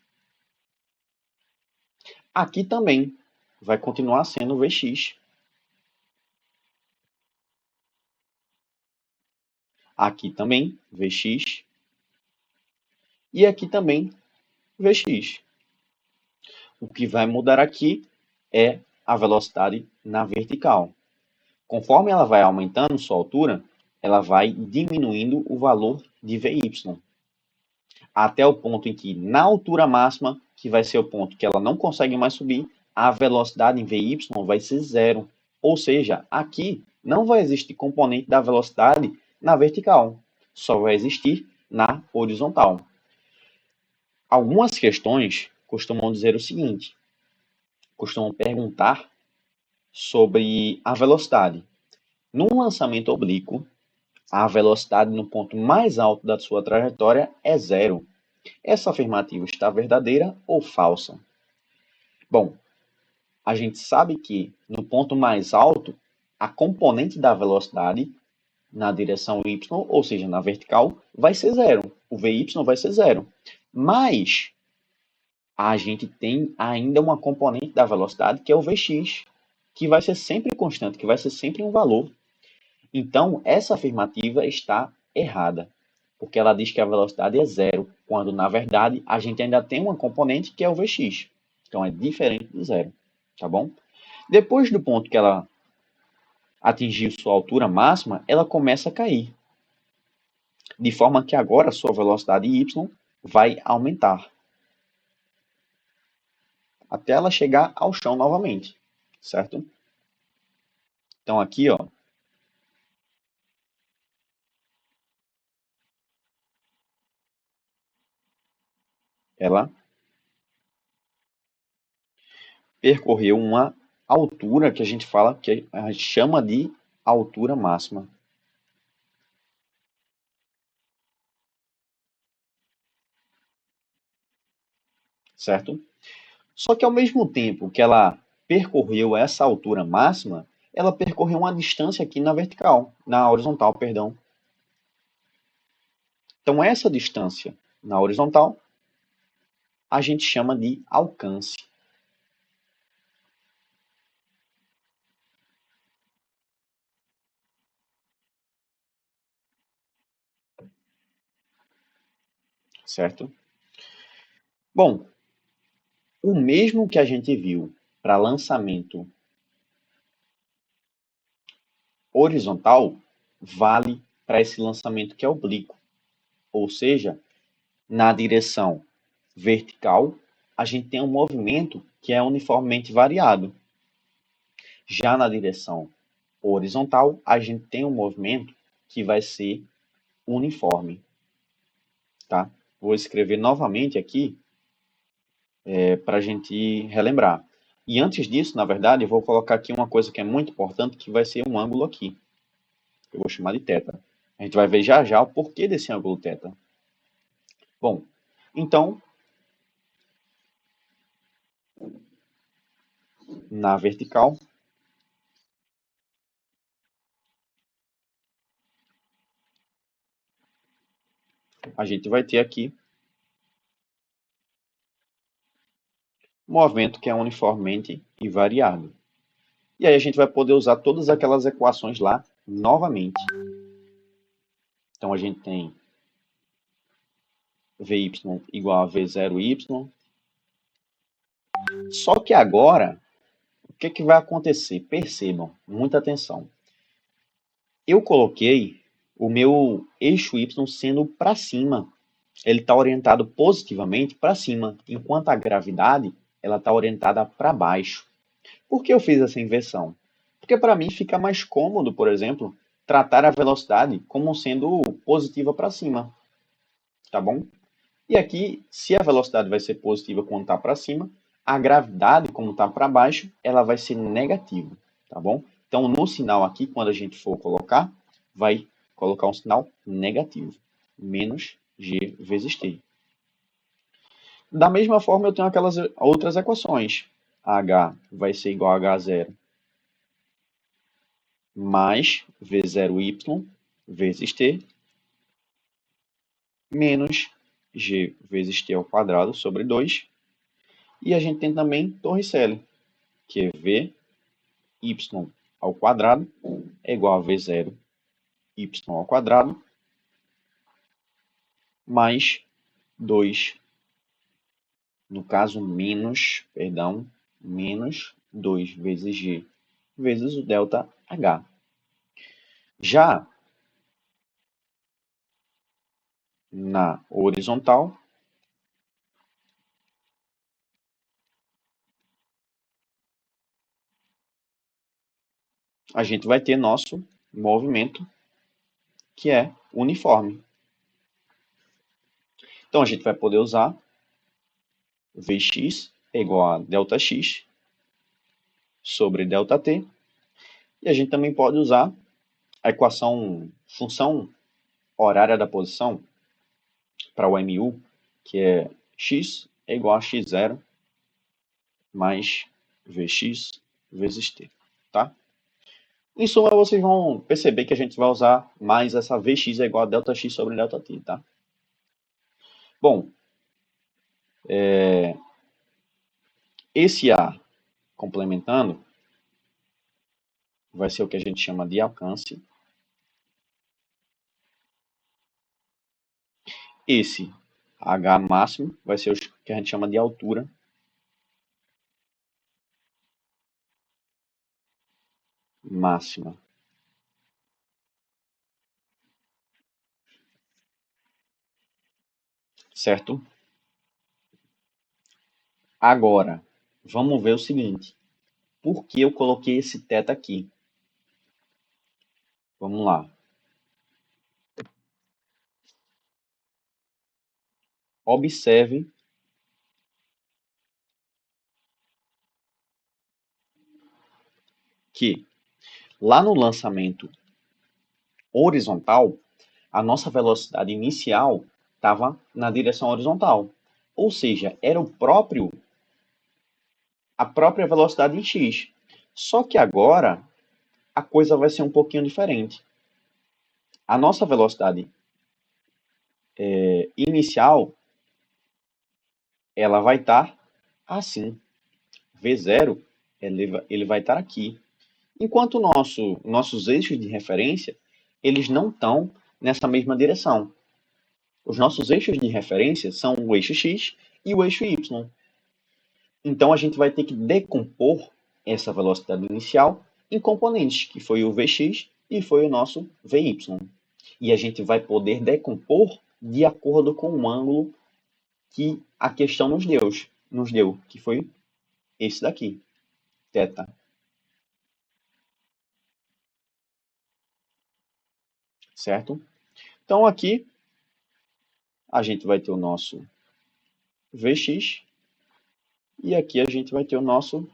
Aqui também vai continuar sendo Vx. Aqui também Vx. E aqui também Vx. O que vai mudar aqui é a velocidade na vertical. Conforme ela vai aumentando sua altura, ela vai diminuindo o valor de Vy, até o ponto em que, na altura máxima, que vai ser o ponto que ela não consegue mais subir, a velocidade em Vy vai ser zero. Ou seja, aqui não vai existir componente da velocidade na vertical, só vai existir na horizontal. Algumas questões costumam dizer o seguinte, costumam perguntar sobre a velocidade. Num lançamento oblíquo, a velocidade no ponto mais alto da sua trajetória é zero. Essa afirmativa está verdadeira ou falsa? Bom, a gente sabe que no ponto mais alto, a componente da velocidade na direção y, ou seja, na vertical, vai ser zero. O Vy vai ser zero. Mas a gente tem ainda uma componente da velocidade que é o Vx, que vai ser sempre constante, que vai ser sempre um valor. Então, essa afirmativa está errada, porque ela diz que a velocidade é zero, quando, na verdade, a gente ainda tem uma componente que é o Vx. Então, é diferente de zero, tá bom? Depois do ponto que ela atingiu sua altura máxima, ela começa a cair, de forma que agora sua velocidade y vai aumentar, até ela chegar ao chão novamente, certo? Então, aqui, ó, ela percorreu uma altura que a gente fala, que a gente chama de altura máxima. Certo? Só que ao mesmo tempo que ela percorreu essa altura máxima, ela percorreu uma distância aqui na vertical, na horizontal, perdão. Então essa distância na horizontal a gente chama de alcance. Certo? Bom, o mesmo que a gente viu para lançamento horizontal vale para esse lançamento que é oblíquo. Ou seja, na direção vertical, a gente tem um movimento que é uniformemente variado. Já na direção horizontal, a gente tem um movimento que vai ser uniforme. Tá? Vou escrever novamente aqui para a gente relembrar. E antes disso, na verdade, eu vou colocar aqui uma coisa que é muito importante, que vai ser um ângulo aqui. Eu vou chamar de θ. A gente vai ver já já o porquê desse ângulo θ. Bom, então, na vertical, a gente vai ter aqui um movimento que é uniformemente invariado. E aí a gente vai poder usar todas aquelas equações lá novamente. Então a gente tem Vy igual a V0y. Só que agora, o que vai acontecer? Percebam, muita atenção. Eu coloquei o meu eixo y sendo para cima. Ele está orientado positivamente para cima, enquanto a gravidade ela está orientada para baixo. Por que eu fiz essa inversão? Porque para mim fica mais cômodo, por exemplo, tratar a velocidade como sendo positiva para cima, tá bom? E aqui, se a velocidade vai ser positiva quando está para cima, a gravidade, como está para baixo, ela vai ser negativa, tá bom? Então, no sinal aqui, quando a gente for colocar, vai colocar um sinal negativo, menos g vezes t. Da mesma forma, eu tenho aquelas outras equações. H vai ser igual a H0 mais V0y vezes t, menos g vezes t ao quadrado sobre 2. E a gente tem também Torricelli, que é v y ao quadrado é igual a V0 y ao quadrado mais 2, no caso menos 2 vezes g vezes o delta H. Já na horizontal, a gente vai ter nosso movimento, que é uniforme. Então, a gente vai poder usar Vx é igual a ΔX sobre ΔT. E a gente também pode usar a equação função horária da posição para o MU, que é x é igual a x0 mais Vx vezes t, tá? Em suma, vocês vão perceber que a gente vai usar mais essa Vx é igual a ΔX sobre ΔT, tá? Bom, esse A complementando vai ser o que a gente chama de alcance. Esse H máximo vai ser o que a gente chama de altura. Máxima. Certo? Agora, vamos ver o seguinte. Por que eu coloquei esse θ aqui? Vamos lá. Observe que lá no lançamento horizontal, a nossa velocidade inicial estava na direção horizontal. Ou seja, era a própria velocidade em x. Só que agora a coisa vai ser um pouquinho diferente. A nossa velocidade inicial ela vai estar assim. V0 ele vai estar aqui. Enquanto nossos eixos de referência eles não estão nessa mesma direção. Os nossos eixos de referência são o eixo x e o eixo y. Então, a gente vai ter que decompor essa velocidade inicial em componentes, que foi o Vx e foi o nosso Vy. E a gente vai poder decompor de acordo com o ângulo que a questão nos deu, que foi esse daqui, θ. Certo? Então, aqui, a gente vai ter o nosso Vx e aqui a gente vai ter o nosso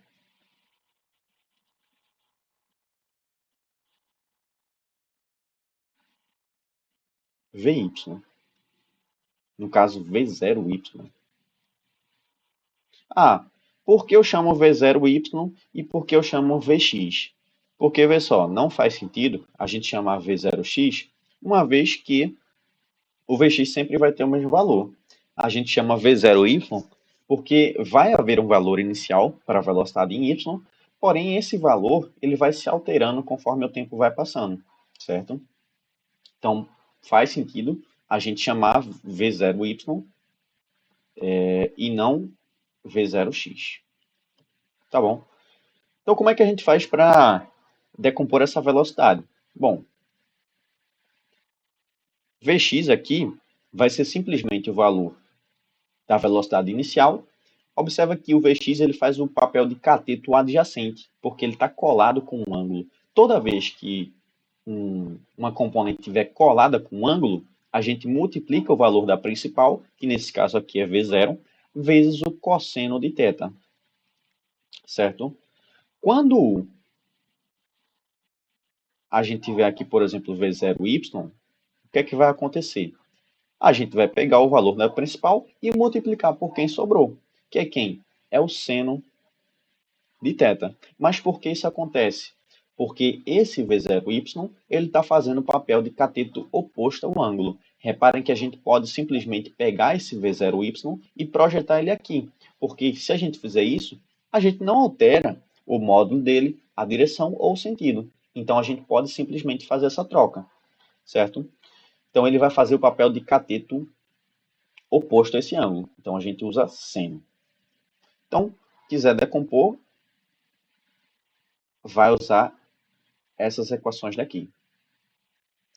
Vy. No caso, V0y. Ah, por que eu chamo V0y e por que eu chamo Vx? Porque, vê só, não faz sentido a gente chamar V0x, uma vez que o Vx sempre vai ter o mesmo valor. A gente chama V0y porque vai haver um valor inicial para a velocidade em y, porém esse valor ele vai se alterando conforme o tempo vai passando, certo? Então, faz sentido a gente chamar V0y e não V0x. Tá bom? Então, como é que a gente faz para decompor essa velocidade? Bom, Vx aqui vai ser simplesmente o valor da velocidade inicial. Observa que o Vx ele faz o papel de cateto adjacente, porque ele está colado com um ângulo. Toda vez que uma componente estiver colada com um ângulo, a gente multiplica o valor da principal, que nesse caso aqui é V0, vezes o cosseno de θ, certo? Quando a gente tiver aqui, por exemplo, V0y, o que é que vai acontecer? A gente vai pegar o valor da principal e multiplicar por quem sobrou, que é quem? É o seno de θ. Mas por que isso acontece? Porque esse V0y ele está fazendo o papel de cateto oposto ao ângulo. Reparem que a gente pode simplesmente pegar esse V0y e projetar ele aqui. Porque se a gente fizer isso, a gente não altera o módulo dele, a direção ou o sentido. Então a gente pode simplesmente fazer essa troca, certo? Então ele vai fazer o papel de cateto oposto a esse ângulo. Então a gente usa seno. Então, quiser decompor, vai usar essas equações daqui.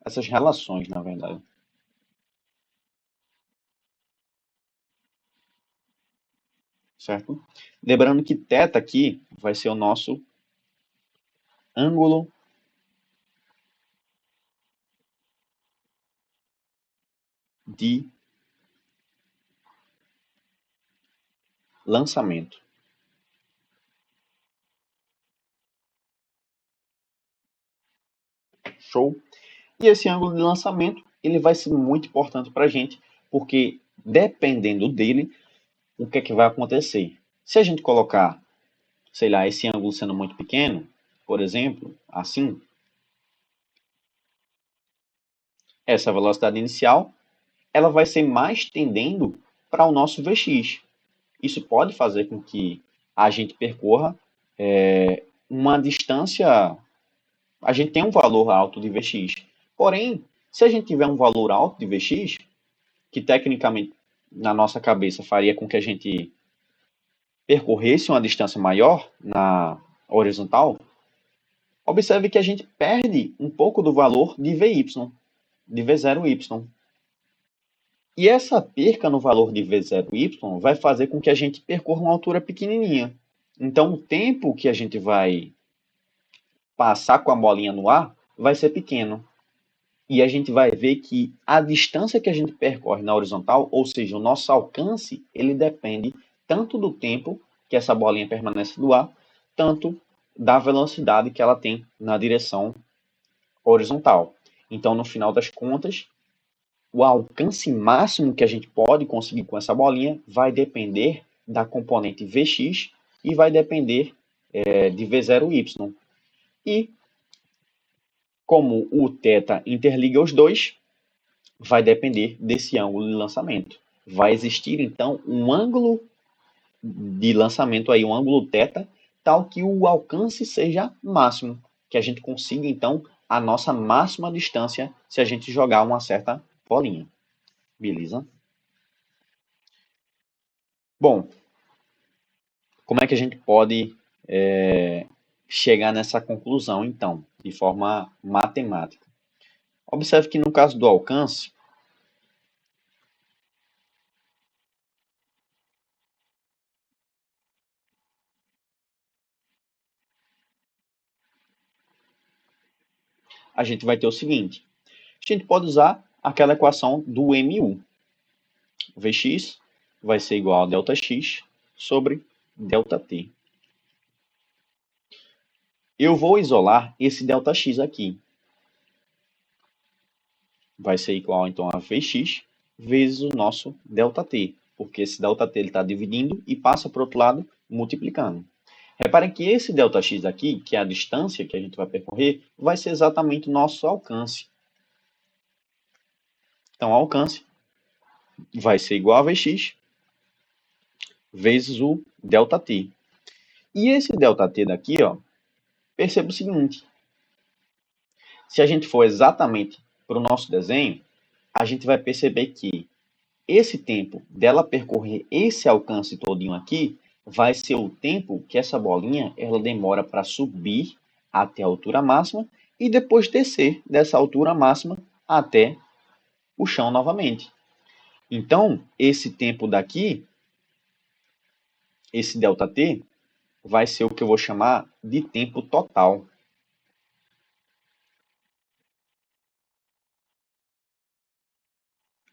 Essas relações, na verdade. Certo? Lembrando que θ aqui vai ser o nosso ângulo de lançamento. Show? E esse ângulo de lançamento, ele vai ser muito importante para a gente, porque dependendo dele, o que é que vai acontecer? Se a gente colocar, sei lá, esse ângulo sendo muito pequeno, por exemplo, assim, essa velocidade inicial, ela vai ser mais tendendo para o nosso Vx. Isso pode fazer com que a gente percorra uma distância, a gente tem um valor alto de Vx. Porém, se a gente tiver um valor alto de Vx, que tecnicamente na nossa cabeça faria com que a gente percorresse uma distância maior na horizontal, observe que a gente perde um pouco do valor de Vy, de V0y. E essa perca no valor de V0y vai fazer com que a gente percorra uma altura pequenininha. Então, o tempo que a gente vai passar com a bolinha no ar vai ser pequeno. E a gente vai ver que a distância que a gente percorre na horizontal, ou seja, o nosso alcance, ele depende tanto do tempo que essa bolinha permanece no ar, tanto da velocidade que ela tem na direção horizontal. Então, no final das contas, o alcance máximo que a gente pode conseguir com essa bolinha vai depender da componente Vx e vai depender de V0y. E como o θ interliga os dois, vai depender desse ângulo de lançamento. Vai existir, então, um ângulo de lançamento, aí, um ângulo θ, tal que o alcance seja máximo, que a gente consiga, então, a nossa máxima distância se a gente jogar uma certa bolinha. Beleza? Bom, como é que a gente pode chegar nessa conclusão, então, de forma matemática? Observe que no caso do alcance, a gente vai ter o seguinte: a gente pode usar aquela equação do mu. Vx vai ser igual a ΔX sobre ΔT. Eu vou isolar esse ΔX aqui. Vai ser igual, então, a Vx vezes o nosso ΔT, porque esse ΔT está dividindo e passa para o outro lado multiplicando. Reparem que esse ΔX aqui, que é a distância que a gente vai percorrer, vai ser exatamente o nosso alcance. Então, o alcance vai ser igual a Vx vezes o ΔT. E esse ΔT daqui, ó, perceba o seguinte: se a gente for exatamente para o nosso desenho, a gente vai perceber que esse tempo dela percorrer esse alcance todinho aqui vai ser o tempo que essa bolinha ela demora para subir até a altura máxima e depois descer dessa altura máxima até o chão novamente. Então, esse tempo daqui, esse ΔT, vai ser o que eu vou chamar de tempo total.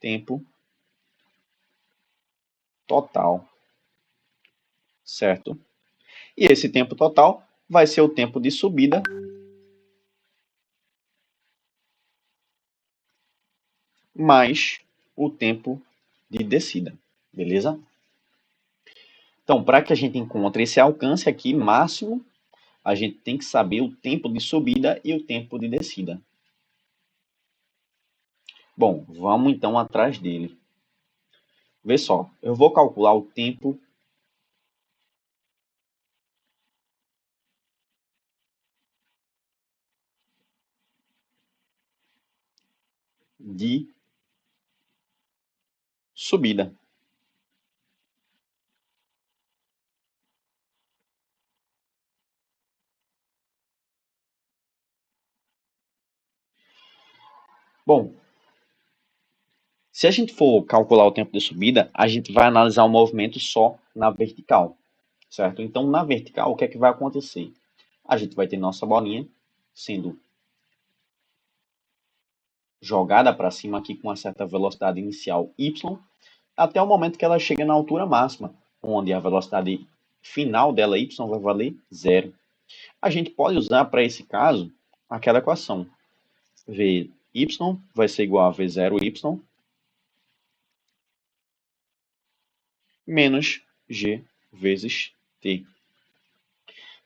tempo total, certo? E esse tempo total vai ser o tempo de subida mais o tempo de descida, beleza? Então, para que a gente encontre esse alcance aqui máximo, a gente tem que saber o tempo de subida e o tempo de descida. Bom, vamos então atrás dele. Vê só, eu vou calcular o tempo de subida. Bom, se a gente for calcular o tempo de subida, a gente vai analisar o movimento só na vertical, certo? Então, na vertical, o que é que vai acontecer? A gente vai ter nossa bolinha sendo jogada para cima aqui com uma certa velocidade inicial y, até o momento que ela chega na altura máxima, onde a velocidade final dela, y, vai valer zero. A gente pode usar para esse caso aquela equação. Vy vai ser igual a V0y menos g vezes t.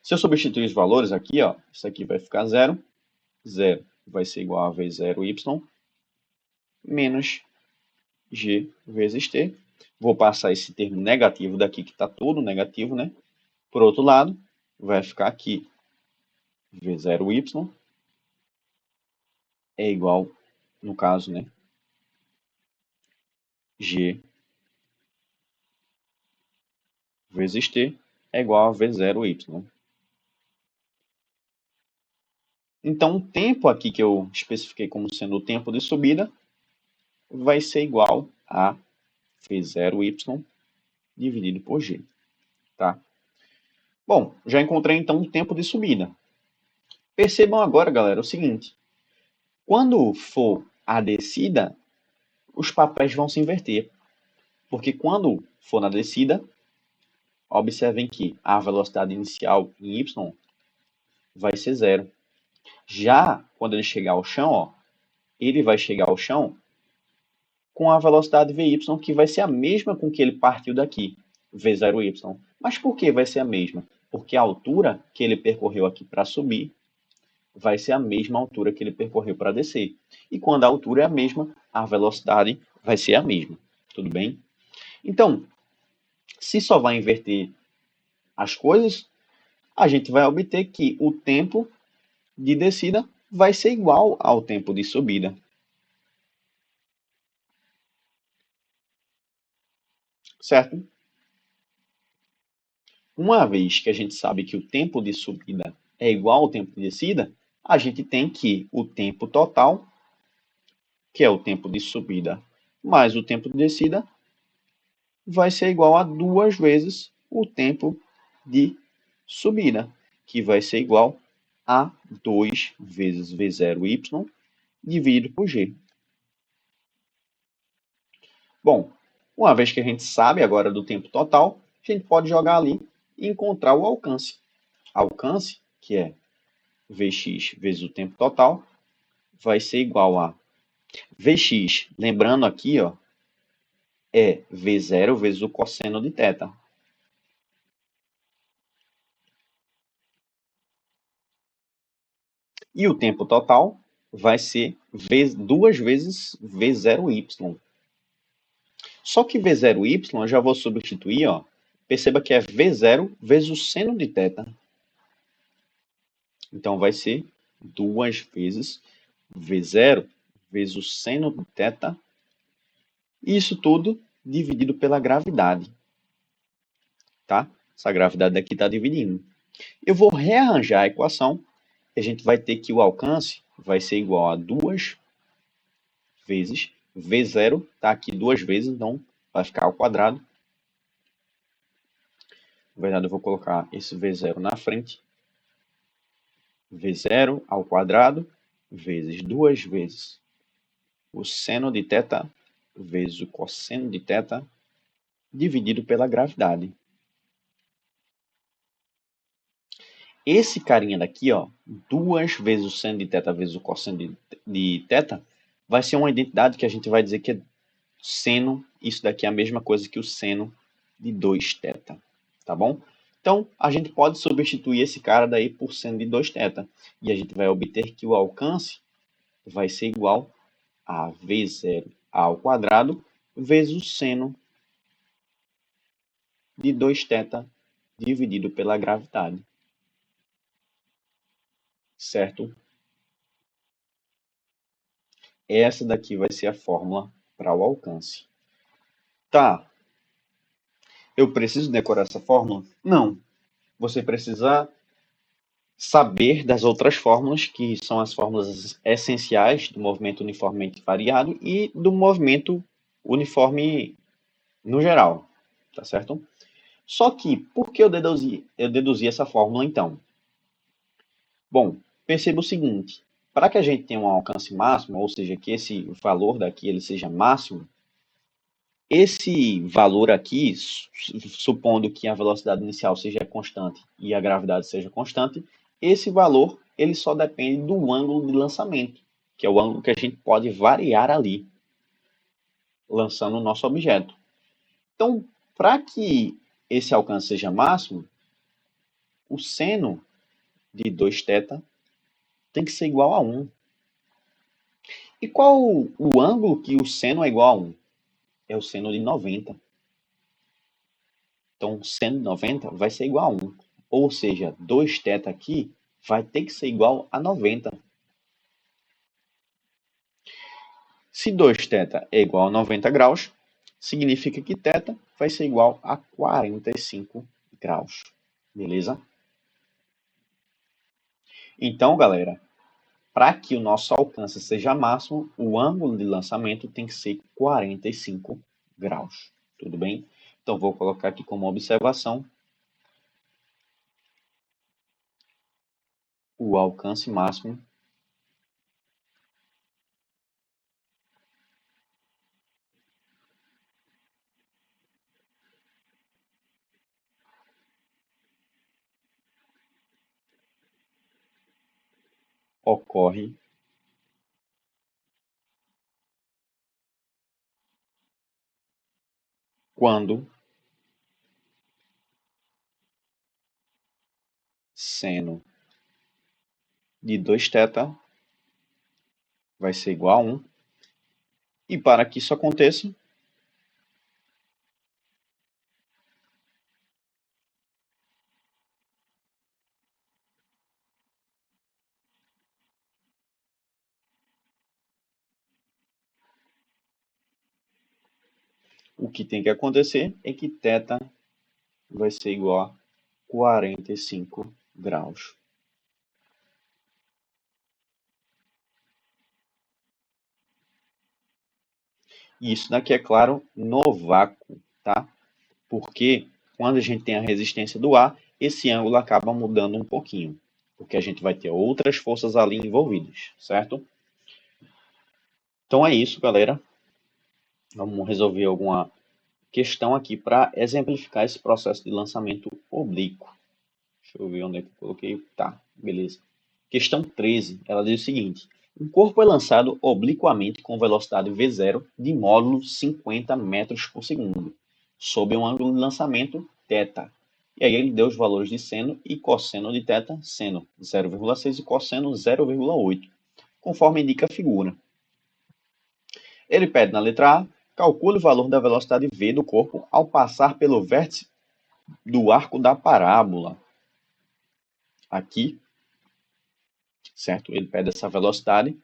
Se eu substituir os valores aqui, ó, isso aqui vai ficar zero. Zero vai ser igual a V0y menos g vezes t. Vou passar esse termo negativo daqui, que está todo negativo, né? Por outro lado, vai ficar aqui V0y é igual, no caso, né? G vezes t é igual a V0y. Então, o tempo aqui que eu especifiquei como sendo o tempo de subida vai ser igual a V0y dividido por g, tá? Bom, já encontrei então o tempo de subida. Percebam agora, galera, o seguinte. Quando for a descida, os papéis vão se inverter. Porque quando for na descida, observem que a velocidade inicial em y vai ser zero. Já quando ele chegar ao chão, ó, ele vai chegar ao chão com a velocidade Vy, que vai ser a mesma com que ele partiu daqui, V0y. Mas por que vai ser a mesma? Porque a altura que ele percorreu aqui para subir vai ser a mesma altura que ele percorreu para descer. E quando a altura é a mesma, a velocidade vai ser a mesma. Tudo bem? Então, se só vai inverter as coisas, a gente vai obter que o tempo de descida vai ser igual ao tempo de subida. Certo? Uma vez que a gente sabe que o tempo de subida é igual ao tempo de descida, a gente tem que o tempo total, que é o tempo de subida, mais o tempo de descida, vai ser igual a 2 vezes o tempo de subida, que vai ser igual a 2 vezes V0y dividido por g. Bom, uma vez que a gente sabe agora do tempo total, a gente pode jogar ali e encontrar o alcance. Alcance, que é Vx vezes o tempo total, vai ser igual a Vx, lembrando aqui, ó, é V0 vezes o cosseno de θ. E o tempo total vai ser 2 vezes V0y. Só que V0y eu já vou substituir, ó. Perceba que é V0 vezes o seno de θ. Então vai ser 2 vezes V0 vezes o seno de θ. Isso tudo dividido pela gravidade. Tá? Essa gravidade daqui está dividindo. Eu vou rearranjar a equação. A gente vai ter que o alcance vai ser igual a 2 vezes V0. Está aqui 2 vezes, então vai ficar ao quadrado. Na verdade, eu vou colocar esse V0 na frente. V0 ao quadrado vezes 2 vezes o seno de θ vezes o cosseno de θ dividido pela gravidade. Esse carinha daqui, ó, 2 vezes o seno de θ vezes o cosseno de θ, vai ser uma identidade que a gente vai dizer que é seno, isso daqui é a mesma coisa que o seno de 2θ, tá bom? Então, a gente pode substituir esse cara daí por seno de 2θ, e a gente vai obter que o alcance vai ser igual a V0 ao quadrado vezes o seno de 2θ dividido pela gravidade, certo? Essa daqui vai ser a fórmula para o alcance. Tá, eu preciso decorar essa fórmula? Não. Você precisa saber das outras fórmulas, que são as fórmulas essenciais do movimento uniformemente variado e do movimento uniforme no geral, tá certo? Só que, por que eu deduzi essa fórmula então? Bom, perceba o seguinte, para que a gente tenha um alcance máximo, ou seja, que esse valor daqui ele seja máximo, esse valor aqui, supondo que a velocidade inicial seja constante e a gravidade seja constante, esse valor ele só depende do ângulo de lançamento, que é o ângulo que a gente pode variar ali, lançando o nosso objeto. Então, para que esse alcance seja máximo, o seno de 2θ tem que ser igual a 1. E qual o ângulo que o seno é igual a 1? É o seno de 90. Então, seno de 90 vai ser igual a 1. Ou seja, 2θ aqui vai ter que ser igual a 90. Se 2θ é igual a 90 graus, significa que θ vai ser igual a 45 graus. Beleza? Então, galera, para que o nosso alcance seja máximo, o ângulo de lançamento tem que ser 45 graus. Tudo bem? Então, vou colocar aqui como observação o alcance máximo ocorre quando seno de 2θ vai ser igual a 1. E para que isso aconteça, o que tem que acontecer é que θ vai ser igual a 45 graus. E isso daqui é claro no vácuo, tá? Porque quando a gente tem a resistência do ar, esse ângulo acaba mudando um pouquinho, porque a gente vai ter outras forças ali envolvidas, certo? Então é isso, galera. Vamos resolver alguma questão aqui para exemplificar esse processo de lançamento oblíquo. Deixa eu ver onde é que eu coloquei. Tá, beleza. Questão 13, ela diz o seguinte. Um corpo é lançado obliquamente com velocidade V0 de módulo 50 metros por segundo, sob um ângulo de lançamento θ. E aí ele deu os valores de seno e cosseno de θ, seno 0,6 e cosseno 0,8, conforme indica a figura. Ele pede na letra A, calcule o valor da velocidade v do corpo ao passar pelo vértice do arco da parábola. Aqui, certo? Ele pede essa velocidade.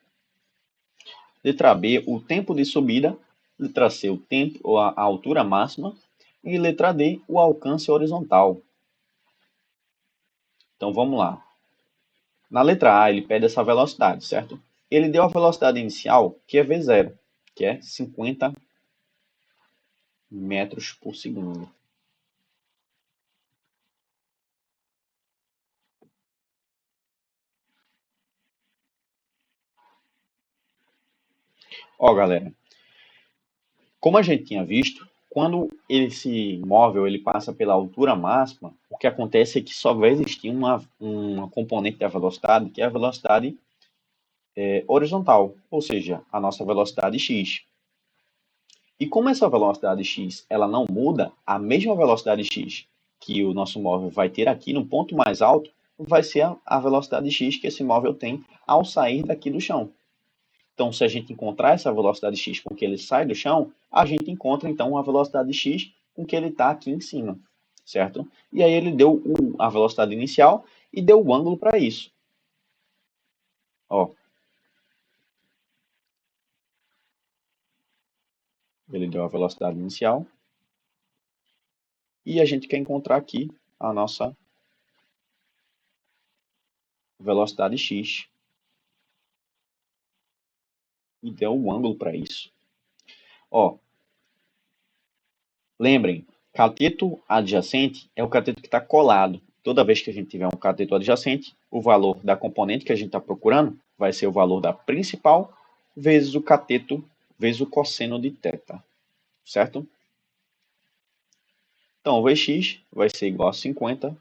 Letra B, o tempo de subida. Letra C, o tempo ou a altura máxima. E letra D, o alcance horizontal. Então vamos lá. Na letra A, ele pede essa velocidade, certo? Ele deu a velocidade inicial, que é V0, que é 50 metros por segundo. Ó, galera, Como a gente tinha visto, quando esse móvel ele passa pela altura máxima, o que acontece é que só vai existir uma componente da velocidade, que é a velocidade horizontal, ou seja, a nossa velocidade x. E como essa velocidade x ela não muda, a mesma velocidade x que o nosso móvel vai ter aqui no ponto mais alto vai ser a velocidade x que esse móvel tem ao sair daqui do chão. Então, se a gente encontrar essa velocidade x com que ele sai do chão, a gente encontra então a velocidade x com que ele está aqui em cima, certo? E aí ele deu a velocidade inicial e deu o ângulo para isso. Ó, ele deu a velocidade inicial e a gente quer encontrar aqui a nossa velocidade x e deu o ângulo para isso. Ó, lembrem, cateto adjacente é o cateto que está colado. Toda vez que a gente tiver um cateto adjacente, o valor da componente que a gente está procurando vai ser o valor da principal vezes o cateto vezes o cosseno de θ, certo? Então, o Vx vai ser igual a 50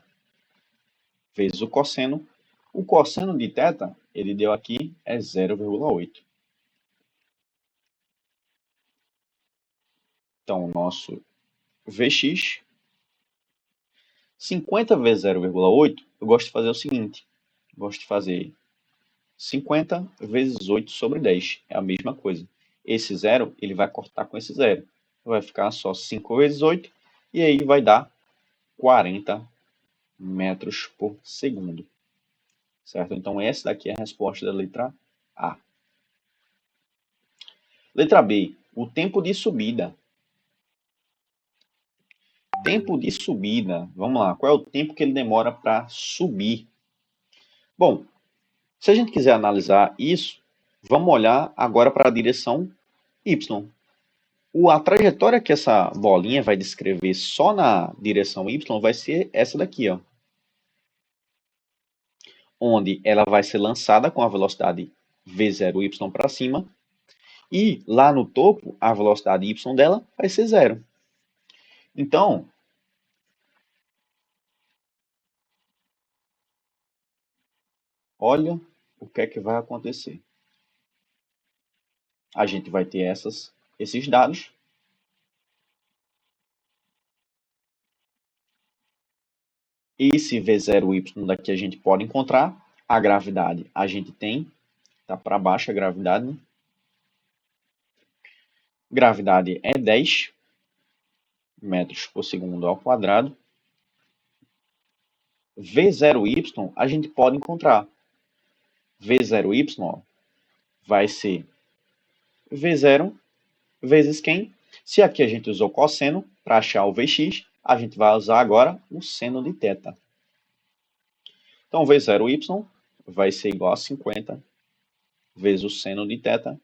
vezes o cosseno. O cosseno de θ, ele deu aqui, é 0,8. Então, o nosso Vx, 50 vezes 0,8, eu gosto de fazer o seguinte. Eu gosto de fazer 50 vezes 8 sobre 10. É a mesma coisa. Esse zero, ele vai cortar com esse zero. Vai ficar só 5 vezes 8. E aí vai dar 40 metros por segundo. Certo? Então, essa daqui é a resposta da letra A. Letra B. O tempo de subida. Tempo de subida. Vamos lá. Qual é o tempo que ele demora para subir? Bom, se a gente quiser analisar isso, vamos olhar agora para a direção Y. A trajetória que essa bolinha vai descrever só na direção Y vai ser essa daqui, ó. Onde ela vai ser lançada com a velocidade v0y para cima. E lá no topo, a velocidade y dela vai ser zero. Então, olha o que é que vai acontecer. A gente vai ter esses dados. Esse v0y daqui a gente pode encontrar. A gravidade a gente tem. Está para baixo a gravidade. Gravidade é 10 metros por segundo ao quadrado. V0y a gente pode encontrar. V0y vai ser V0 vezes quem? Se aqui a gente usou cosseno para achar o Vx, a gente vai usar agora o seno de θ. Então, V0y vai ser igual a 50 vezes o seno de θ,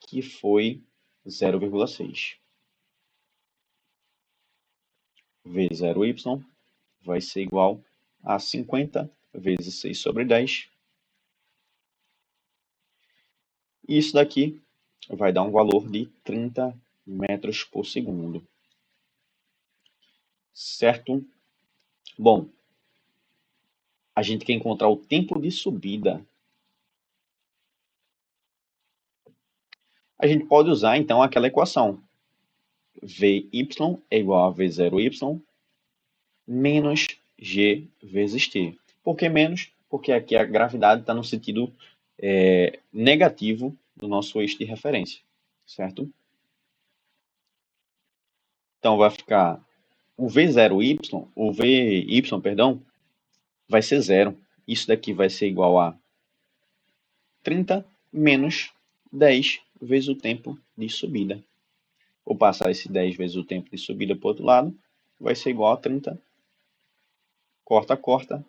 que foi 0,6. V0y vai ser igual a 50 vezes 6 sobre 10. E isso daqui vai dar um valor de 30 metros por segundo. Certo? Bom, a gente quer encontrar o tempo de subida. A gente pode usar, então, aquela equação. Vy é igual a V0y menos G vezes T. Por que menos? Porque aqui a gravidade está no sentido negativo do nosso eixo de referência. Certo? Então, vai ficar o V0y, o Vy, perdão, vai ser zero. Isso daqui vai ser igual a 30 menos 10 vezes o tempo de subida. Vou passar esse 10 vezes o tempo de subida para o outro lado, vai ser igual a 30. Corta, corta.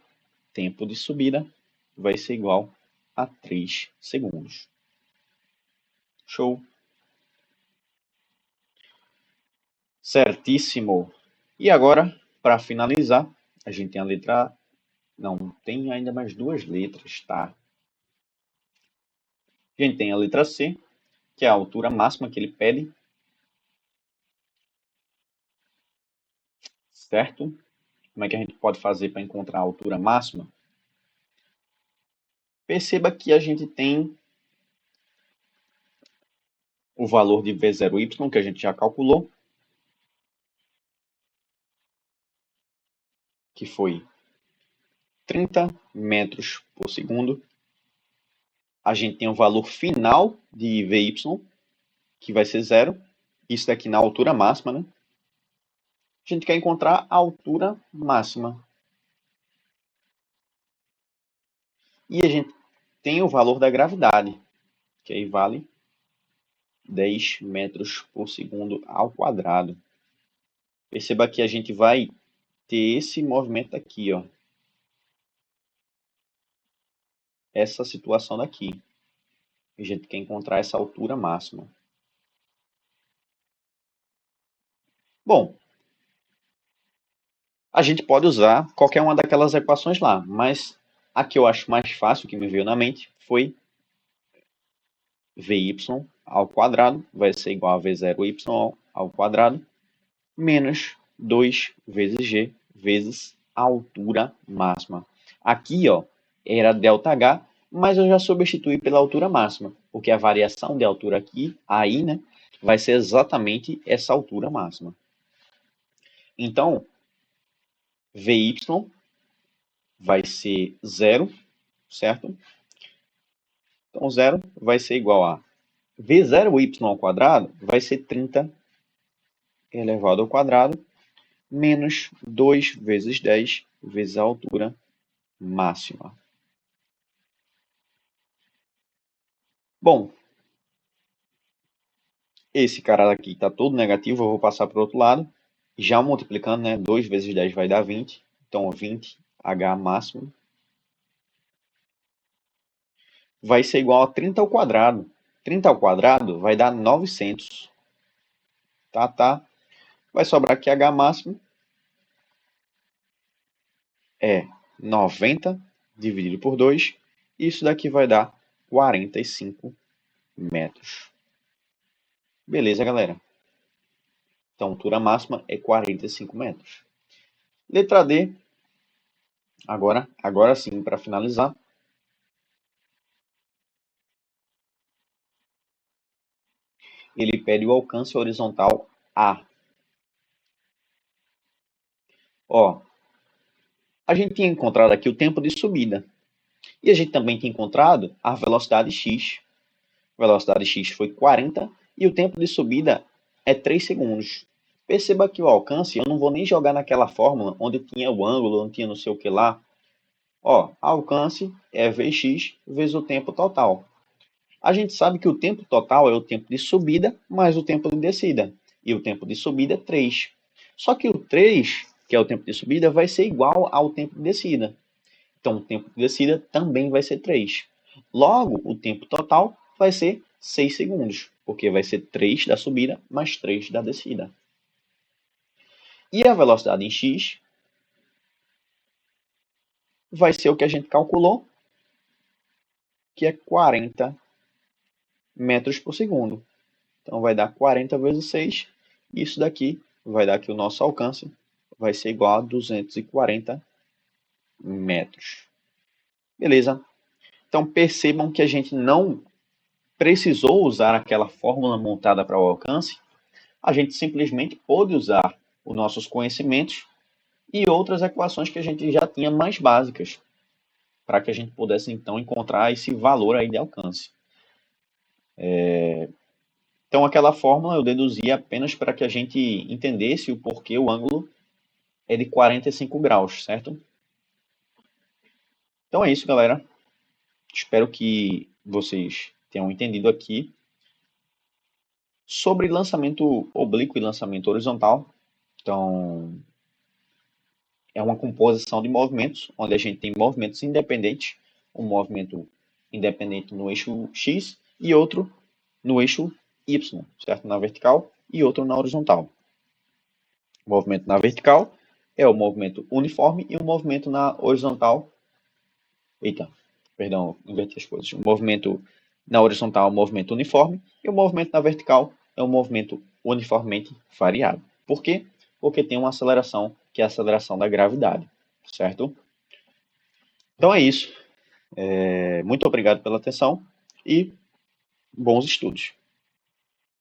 Tempo de subida vai ser igual a 3 segundos. Show. Certíssimo. E agora, para finalizar, a gente tem a letra A. Não, tem ainda mais duas letras, tá? A gente tem a letra C, que é a altura máxima que ele pede. certo? Como é que a gente pode fazer para encontrar a altura máxima? Perceba que a gente tem o valor de V0y, que a gente já calculou, que foi 30 metros por segundo. A gente tem o valor final de Vy, que vai ser 0. Isso daqui na altura máxima, né? A gente quer encontrar a altura máxima. E a gente tem o valor da gravidade, que aí vale 10 metros por segundo ao quadrado. Perceba que a gente vai ter esse movimento aqui, ó. Essa situação daqui. A gente quer encontrar essa altura máxima. Bom, a gente pode usar qualquer uma daquelas equações lá, mas a que eu acho mais fácil, que me veio na mente, foi Vy ao quadrado vai ser igual a V0y ao quadrado menos 2 vezes g vezes a altura máxima. Aqui, ó, era ΔH, mas eu já substituí pela altura máxima, porque a variação de altura aqui, aí, né, vai ser exatamente essa altura máxima. Então, Vy vai ser 0, certo? Então, 0 vai ser igual a V0y ao quadrado vai ser 30 elevado ao quadrado menos 2 vezes 10 vezes a altura máxima. Bom, esse cara aqui está todo negativo, eu vou passar para o outro lado. Já multiplicando, né? 2 vezes 10 vai dar 20. Então, 20H máximo vai ser igual a 30 ao quadrado. 30 ao quadrado vai dar 900. Tá? Vai sobrar aqui H máximo. É 90 dividido por 2. Isso daqui vai dar 45 metros. Beleza, galera? Então, a altura máxima é 45 metros. Letra D. Agora sim, para finalizar. Ele pede o alcance horizontal A. Ó, a gente tinha encontrado aqui o tempo de subida. E a gente também tinha encontrado a velocidade x. A velocidade x foi 40 e o tempo de subida é 3 segundos. Perceba que o alcance, eu não vou nem jogar naquela fórmula onde tinha o ângulo, onde tinha não sei o que lá. Ó, alcance é Vx vezes o tempo total. A gente sabe que o tempo total é o tempo de subida mais o tempo de descida. E o tempo de subida é 3. Só que o 3, que é o tempo de subida, vai ser igual ao tempo de descida. Então, o tempo de descida também vai ser 3. Logo, o tempo total vai ser 6 segundos, porque vai ser 3 da subida mais 3 da descida. E a velocidade em x vai ser o que a gente calculou, que é 40 metros por segundo. Então, vai dar 40 vezes 6. Isso daqui vai dar que o nosso alcance vai ser igual a 240 metros. Beleza? Então, percebam que a gente não precisou usar aquela fórmula montada para o alcance. A gente simplesmente pôde usar os nossos conhecimentos e outras equações que a gente já tinha mais básicas, para que a gente pudesse, então, encontrar esse valor aí de alcance. Então, aquela fórmula eu deduzi apenas para que a gente entendesse o porquê o ângulo é de 45 graus, certo? Então é isso, galera. Espero que vocês tenham entendido aqui sobre lançamento oblíquo e lançamento horizontal. Então, é uma composição de movimentos, onde a gente tem movimentos independentes, um movimento independente no eixo X e outro no eixo Y, certo? Na vertical e outro na horizontal. O movimento na vertical é o movimento uniforme e o movimento na horizontal. Eita, perdão, inverti as coisas. O movimento na horizontal é um movimento uniforme e o movimento na vertical é um movimento uniformemente variado. Por quê? Porque tem uma aceleração que é a aceleração da gravidade, certo? Então é isso. Muito obrigado pela atenção e bons estudos.